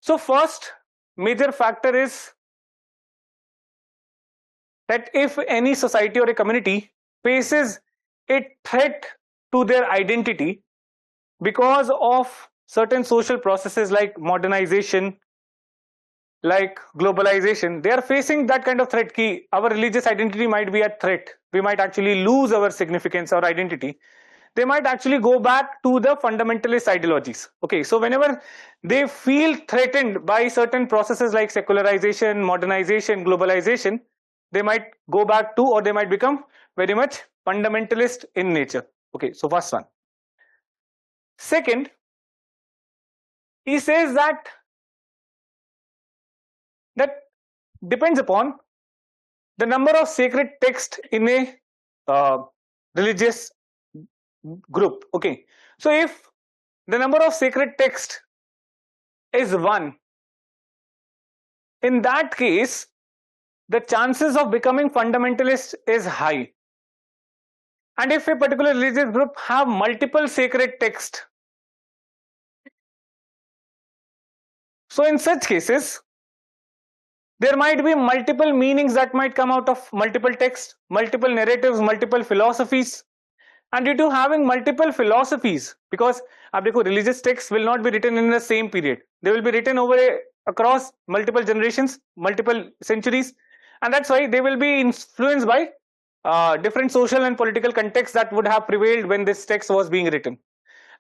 So first major factor is that if any society or a community faces a threat to their identity because of certain social processes like modernization, like globalization, they are facing that kind of threat ki our religious identity might be at threat, we might actually lose our significance or identity, they might actually go back to the fundamentalist ideologies. Okay, so whenever they feel threatened by certain processes like secularization, modernization, globalization, they might go back to, or they might become very much fundamentalist in nature. Okay, so first one. Second, he says that depends upon the number of sacred text in a religious group. Okay, so if the number of sacred text is 1, in that case the chances of becoming fundamentalist is high. And if a particular religious group have multiple sacred text, so in such cases there might be multiple meanings that might come out of multiple texts, multiple narratives, multiple philosophies. And due to having multiple philosophies, because religious texts will not be written in the same period, they will be written across multiple generations, multiple centuries, and that's why they will be influenced by different social and political contexts that would have prevailed when this text was being written,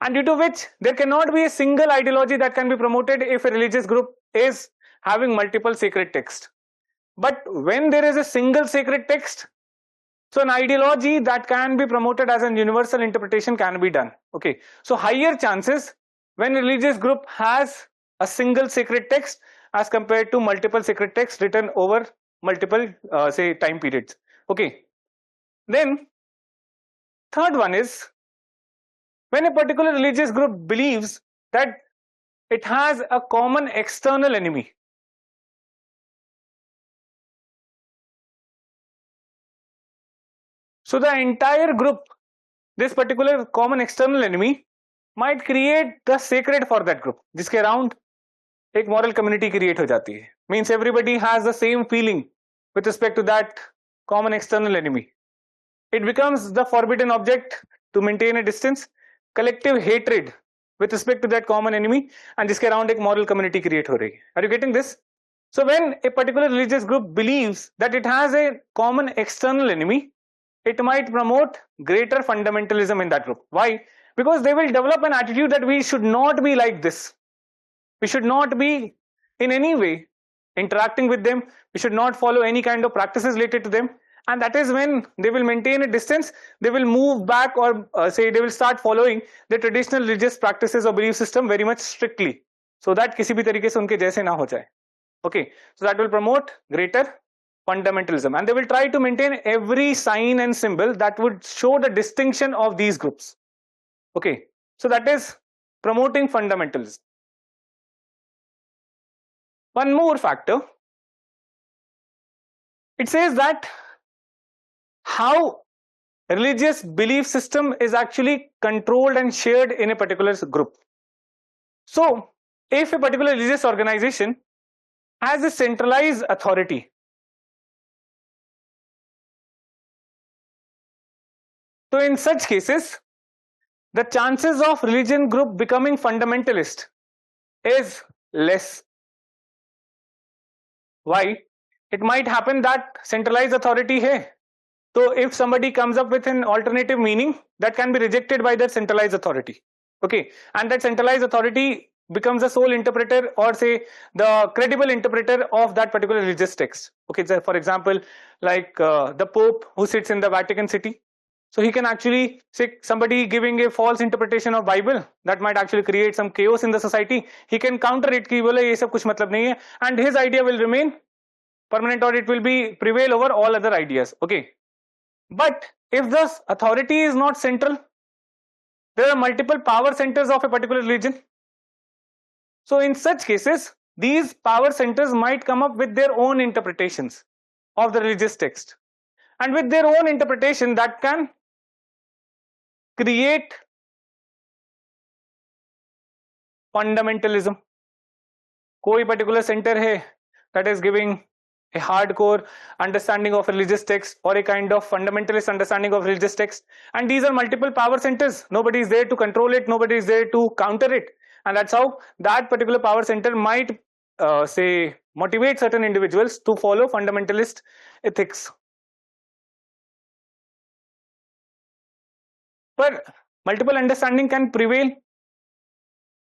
and due to which there cannot be a single ideology that can be promoted if a religious group is having multiple sacred texts. But when there is a single sacred text, so an ideology that can be promoted as a universal interpretation can be done. Okay, so higher chances when a religious group has a single sacred text as compared to multiple sacred texts written over multiple say time periods. Okay, then third one is when a particular religious group believes that it has a common external enemy. So the entire group, this particular common external enemy, might create the sacred for that group, जिसके around एक moral community create हो जाती है. Means everybody has the same feeling with respect to that common external enemy. It becomes the forbidden object to maintain a distance, collective hatred with respect to that common enemy, and जिसके around एक moral community create हो रही है. Are you getting this? So when a particular religious group believes that it has a common external enemy, it might promote greater fundamentalism in that group. Why? Because they will develop an attitude that we should not be like this. We should not be in any way interacting with them. We should not follow any kind of practices related to them. And that is when they will maintain a distance. They will move back, or say they will start following the traditional religious practices or belief system very much strictly, so that किसी भी तरीके से उनके जैसे ना हो जाए. Okay, so that will promote greater fundamentalism, and they will try to maintain every sign and symbol that would show the distinction of these groups. Okay, so that is promoting fundamentalism. One more factor, it says that how religious belief system is actually controlled and shared in a particular group. So if a particular religious organization has a centralized authority, so in such cases the chances of religion group becoming fundamentalist is less. Why? It might happen that centralized authority hai, so if somebody comes up with an alternative meaning, that can be rejected by that centralized authority. Okay, and that centralized authority becomes the sole interpreter, or say the credible interpreter of that particular religious text. Okay, so for example, like the Pope who sits in the Vatican City, so he can actually say somebody giving a false interpretation of Bible that might actually create some chaos in the society. He can counter it कि बोले ये सब कुछ मतलब नहीं है, and his idea will remain permanent, or it will be prevail over all other ideas. Okay, but if the authority is not central, there are multiple power centers of a particular religion. So in such cases, these power centers might come up with their own interpretations of the religious text, and with their own interpretation that can create fundamentalism. कोई particular center है that is giving a hardcore understanding of religious text, or a kind of fundamentalist understanding of religious text, and these are multiple power centers. Nobody is there to control it, nobody is there to counter it, and that's how that particular power center might say motivate certain individuals to follow fundamentalist ethics. But multiple understanding can prevail,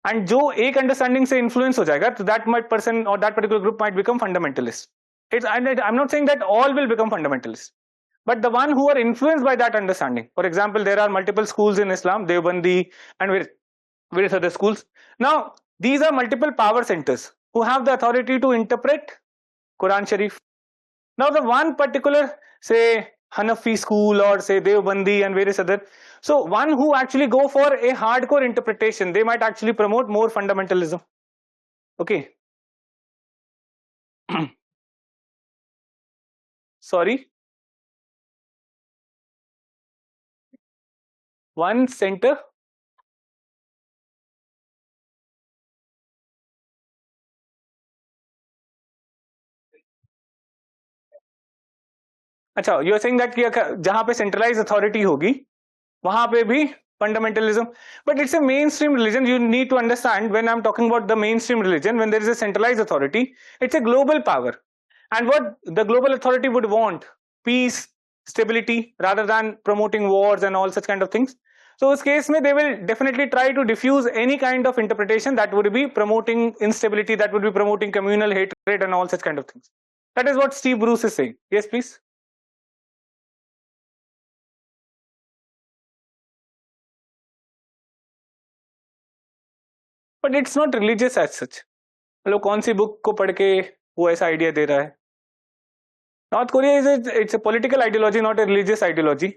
and जो एक understanding से influence हो जाएगा, तो that might person or that particular group might become fundamentalist. I'm not saying that all will become fundamentalist, but the one who are influenced by that understanding. For example, there are multiple schools in Islam, Deobandi and various other schools. Now these are multiple power centers who have the authority to interpret Quran Sharif. Now the one particular, say Hanafi school, or say Deobandi and various other, so one who actually go for a hardcore interpretation, they might actually promote more fundamentalism. Okay. Sorry, one center. अच्छा, you are saying that कि जहां पे centralise authority होगी वहां पे भी fundamentalism, but it's a mainstream religion. You need to understand, when I'm talking about the mainstream religion, when there is a centralized authority, it's a global power, and what the global authority would want, peace, stability, rather than promoting wars and all such kind of things. So उस case में they will definitely try to diffuse any kind of interpretation that would be promoting instability, that would be promoting communal hatred and all such kind of things. That is what Steve Bruce is saying. Yes, please. But it's not religious as such. मतलब कौन सी book को पढ़ के वो ऐसा idea दे रहा है? North Korea is it's a political ideology, not a religious ideology.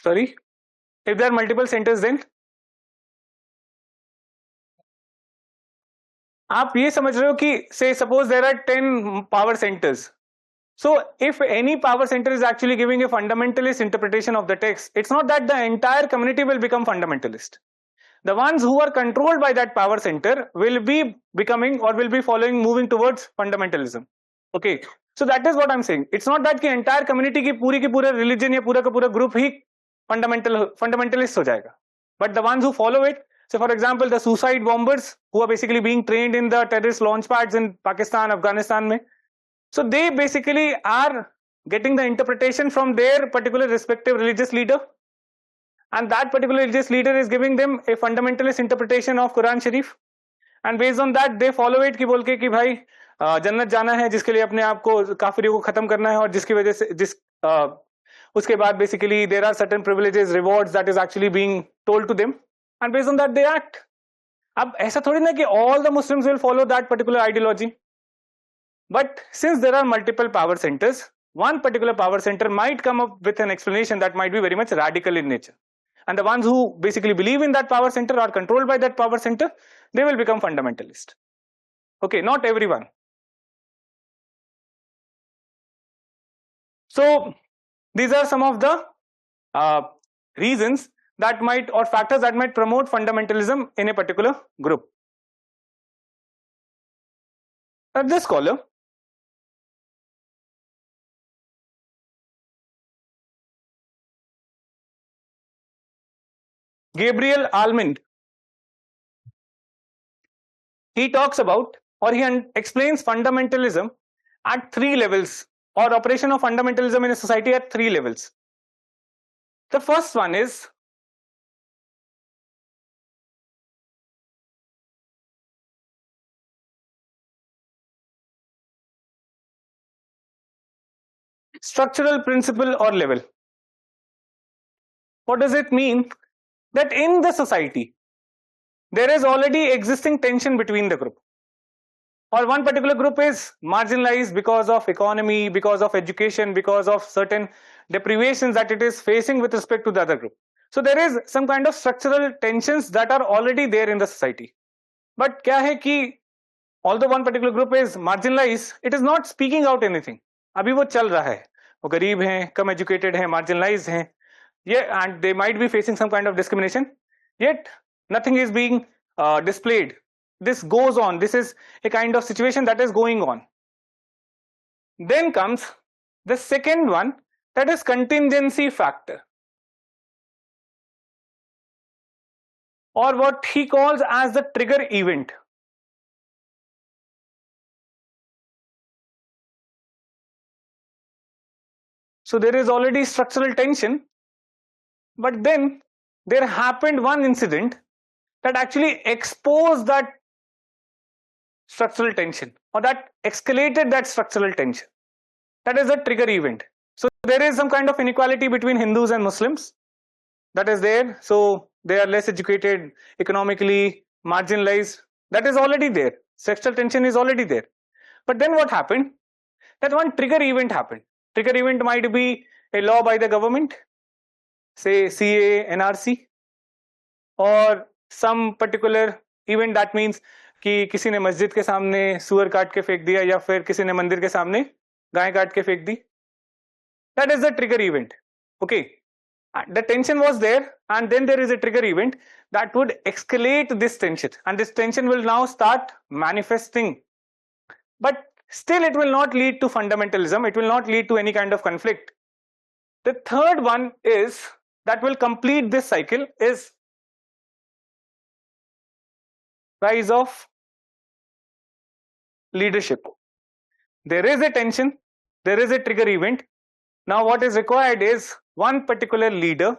Sorry, if there are multiple centers, then आप ये समझ रहे हो कि say suppose there are 10 power centers. So if any power center is actually giving a fundamentalist interpretation of the text, it's not that the entire community will become fundamentalist. The ones who are controlled by that power center will be becoming or will be following, moving towards fundamentalism. Okay, so that is what I'm saying. It's not that कि entire community की पूरा religion या पूरा का पूरा group ही fundamentalist हो जाएगा. But the ones who follow it, so for example the suicide bombers who are basically being trained in the terrorist launch pads in Pakistan, Afghanistan में, so they basically are getting the interpretation from their particular respective religious leader, and that particular religious leader is giving them a fundamentalist interpretation of Quran Sharif, and based on that they follow it कि बोल के कि भाई जन्नत जाना है जिसके लिए अपने आप को काफिरों को खत्म करना है और जिसकी वजह से उसके बाद basically there are certain privileges, rewards that is actually being told to them, and based on that they act. अब ऐसा थोड़ी ना कि all the Muslims will follow that particular ideology, but since there are multiple power centers, one particular power center might come up with an explanation that might be very much radical in nature, and the ones who basically believe in that power center are controlled by that power center, they will become fundamentalist. Okay, not everyone. So these are some of the reasons that might, or factors that might promote fundamentalism in a particular group. This scholar Gabriel Almond, he talks about, or he explains fundamentalism at 3 levels, or operation of fundamentalism in a society at 3 levels. The first one is structural principle or level. What does it mean? That in the society there is already existing tension between the group, or one particular group is marginalized because of economy, because of education, because of certain deprivations that it is facing with respect to the other group. So there is some kind of structural tensions that are already there in the society. But क्या है कि although one particular group is marginalized, it is not speaking out anything. अभी वो चल रहा है, वो गरीब हैं, कम educated हैं, marginalized हैं, yeah, and they might be facing some kind of discrimination, yet nothing is being displayed. This goes on. This is a kind of situation that is going on. Then comes the second one, that is contingency factor, or what he calls as the trigger event. So there is already structural tension, but then there happened one incident that actually exposed that structural tension, or that escalated that structural tension. That is a trigger event. So there is some kind of inequality between Hindus and Muslims that is there. So they are less educated, economically marginalized. That is already there. Sexual tension is already there. But then what happened? That one trigger event happened. Trigger event might be a law by the government, say CA, NRC, or some particular event that means कि किसी ने मस्जिद के सामने सुअर काट के फेंक दिया या फिर किसी ने मंदिर के सामने गाय काट के फेंक दी. That is the trigger event. Okay, the tension was there, and then there is a trigger event that would escalate this tension, and this tension will now start manifesting. But still it will not lead to fundamentalism, it will not lead to any kind of conflict. The third one is that will complete this cycle is rise of leadership. There is a tension, there is a trigger event. Now what is required is one particular leader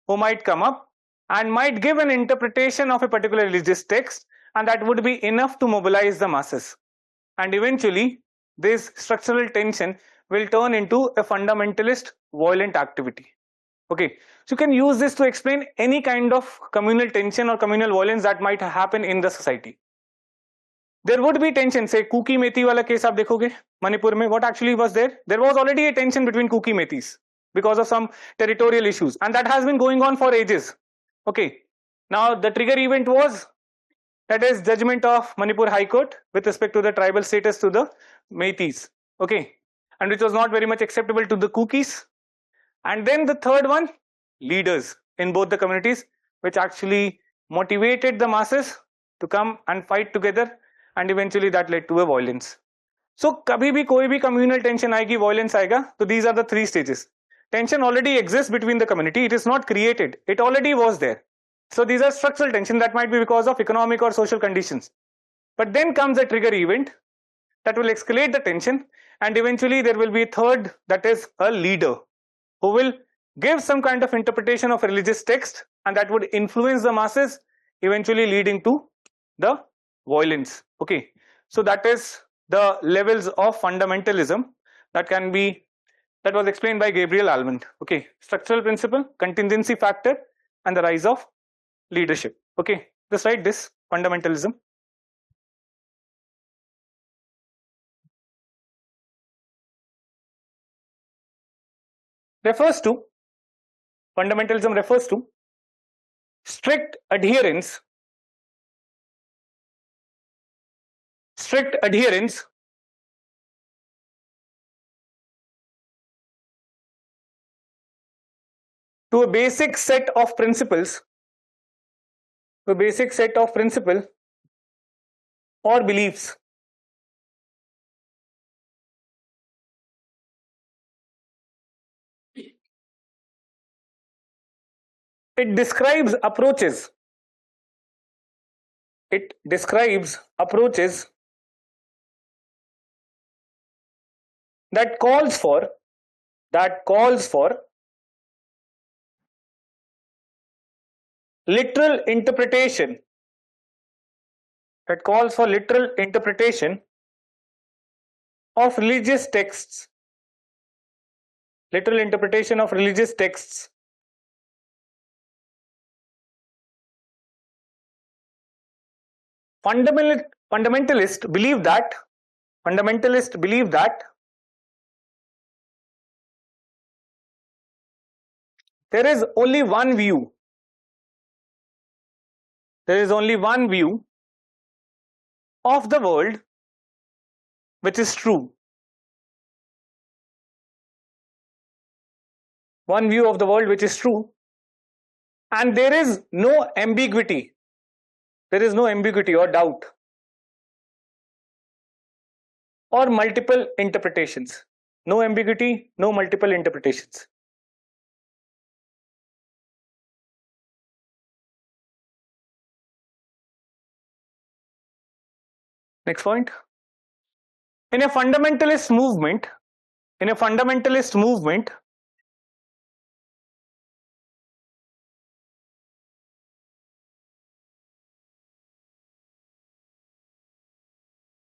who might come up and might give an interpretation of a particular religious text, and that would be enough to mobilize the masses. And eventually this structural tension will turn into a fundamentalist violent activity. Okay, so you can use this to explain any kind of communal tension or communal violence that might happen in the society. There would be tension, say Kuki Meti wala case aap dekhoge Manipur mein, what actually was there? There was already a tension between Kuki Metis because of some territorial issues, and that has been going on for ages. Okay, now the trigger event was That is judgment of Manipur High Court with respect to the tribal status to the Meiteis. Okay, and which was not very much acceptable to the Kukis. And then the third one, leaders in both the communities, which actually motivated the masses to come and fight together, and eventually that led to a violence. So कभी भी कोई भी communal tension आएगी, violence आएगा, so these are the three stages. Tension already exists between the community, it is not created, it already was there. So these are structural tension that might be because of economic or social conditions. But then comes a trigger event that will escalate the tension, and eventually there will be a third, that is a leader who will give some kind of interpretation of religious text, and that would influence the masses, eventually leading to the violence. Okay, so that is the levels of fundamentalism that was explained by Gabriel Almond. Okay, structural principle, contingency factor, and the rise of leadership. Okay, just write this: fundamentalism. Fundamentalism refers to strict adherence to a basic set of principles or beliefs. It describes approaches that calls for literal interpretation of religious texts. Fundamentalists believe that there is only one view of the world which is true. One view of the world which is true, and there is no ambiguity. There is no ambiguity or doubt or multiple interpretations. No ambiguity, no multiple interpretations. Next point. In a fundamentalist movement,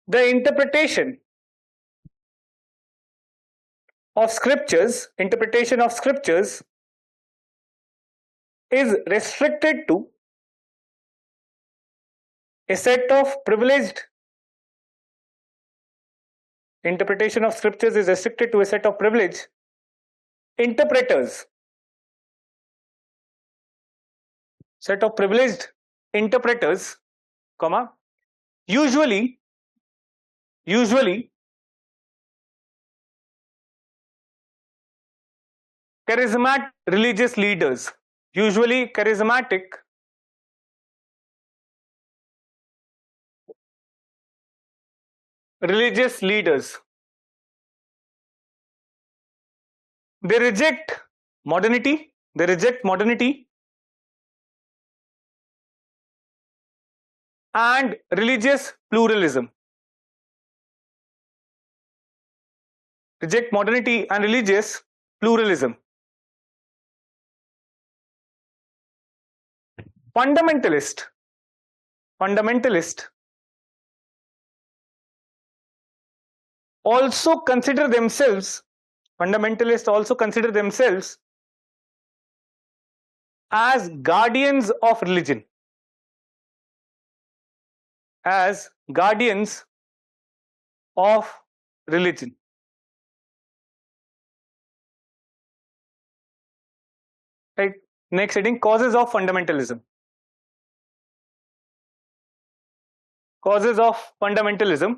the interpretation of scriptures is restricted to a set of privileged interpreters, comma, usually charismatic religious leaders. They reject modernity and religious pluralism. Fundamentalist also consider themselves as guardians of religion. Right. Next heading: causes of fundamentalism. Causes of fundamentalism,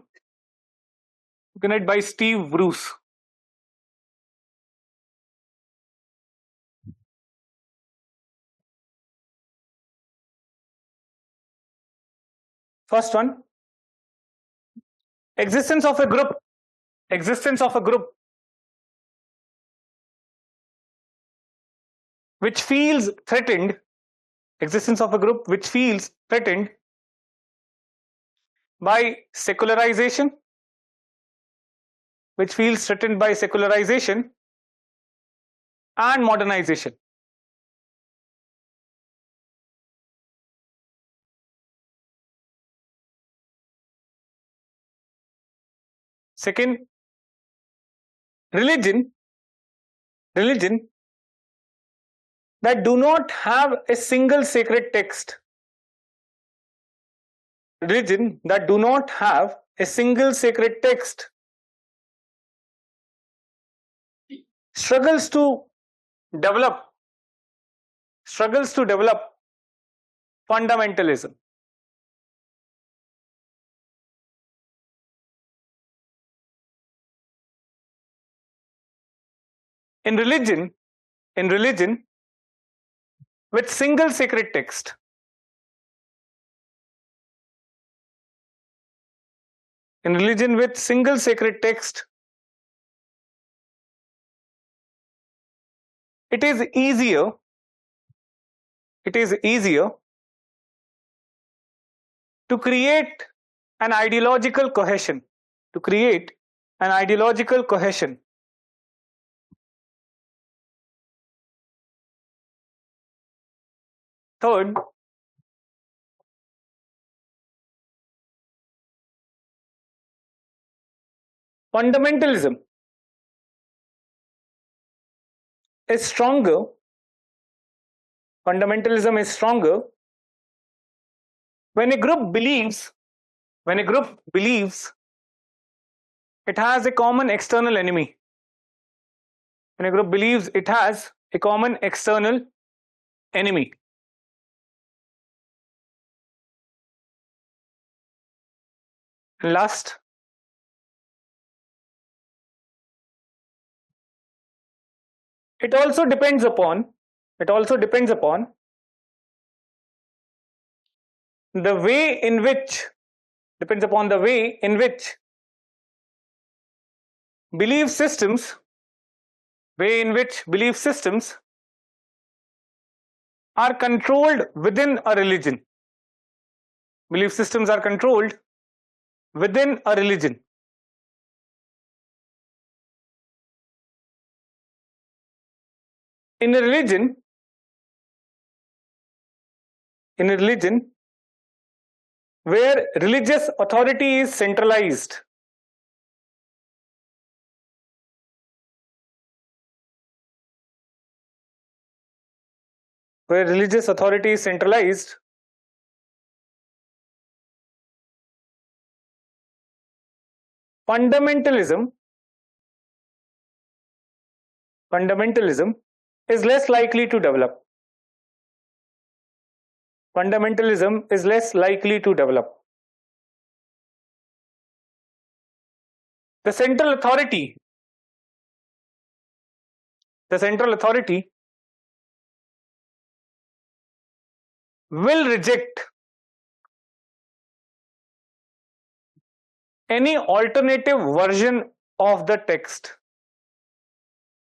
given by Steve Bruce. First one, existence of a group. Existence of a group which feels threatened. Existence of a group which feels threatened by secularization, which feels threatened by secularization and modernization. Second, religion that do not have a single sacred text. Religion that do not have a single sacred text struggles to develop fundamentalism. In religion with single sacred text, in religion with single sacred text, it is easier to create an ideological cohesion, Third, fundamentalism is stronger when a group believes it has a common external enemy. When a group believes it has a common external enemy. Last, it also depends upon the way in which belief systems are controlled within a religion. Belief systems are controlled within a religion. In a religion where religious authority is centralized, fundamentalism is less likely to develop. The central authority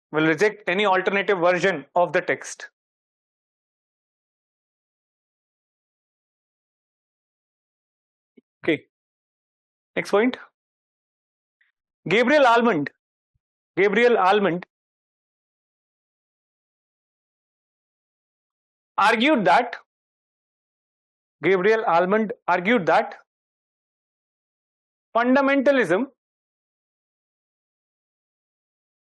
will reject any alternative version of the text. Okay. Next point. Gabriel Almond argued that fundamentalism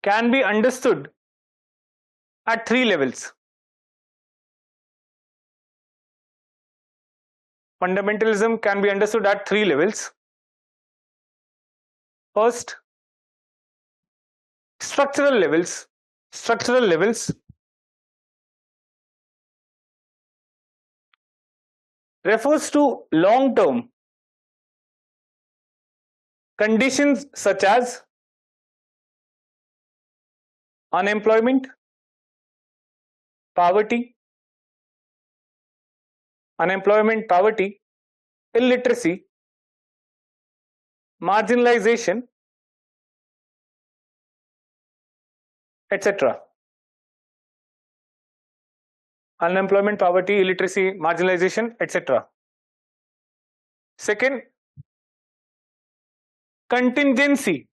can be understood at three levels. Fundamentalism can be understood at three levels. First, structural levels refers to long-term conditions such as unemployment, poverty, illiteracy, marginalization, etc. Unemployment, poverty, illiteracy, marginalization, etc. Second, contingency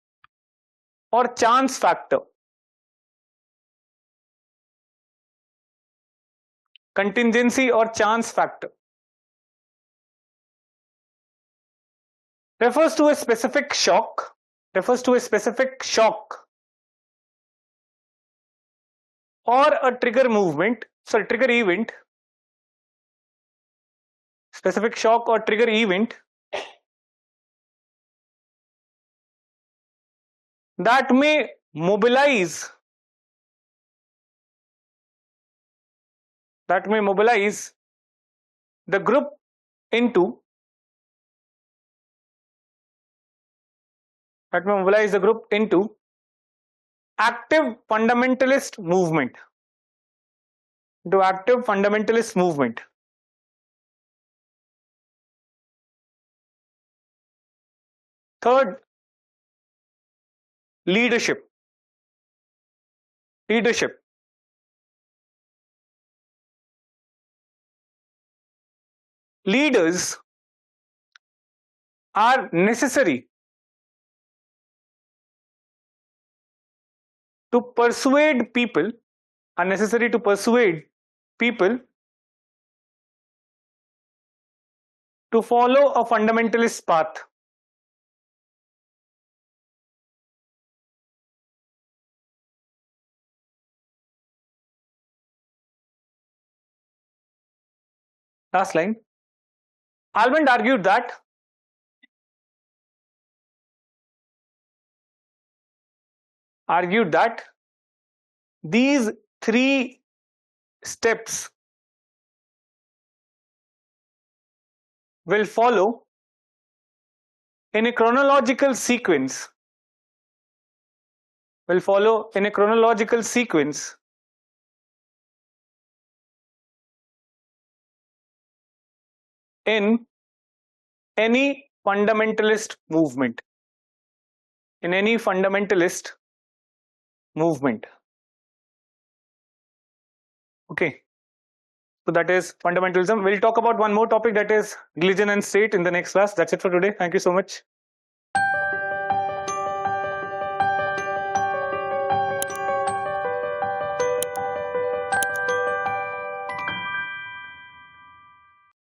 or chance factor. Contingency or chance factor refers to a specific shock, or a trigger event, specific shock or trigger event that may mobilize the group into active fundamentalist movement. Third, leadership. Leaders are necessary to persuade people to follow a fundamentalist path. Last line. Almond argued that these three steps will follow in a chronological sequence in any fundamentalist movement. Okay, so that is fundamentalism. We'll talk about one more topic, that is religion and state, in the next class. That's it for today. Thank you so much.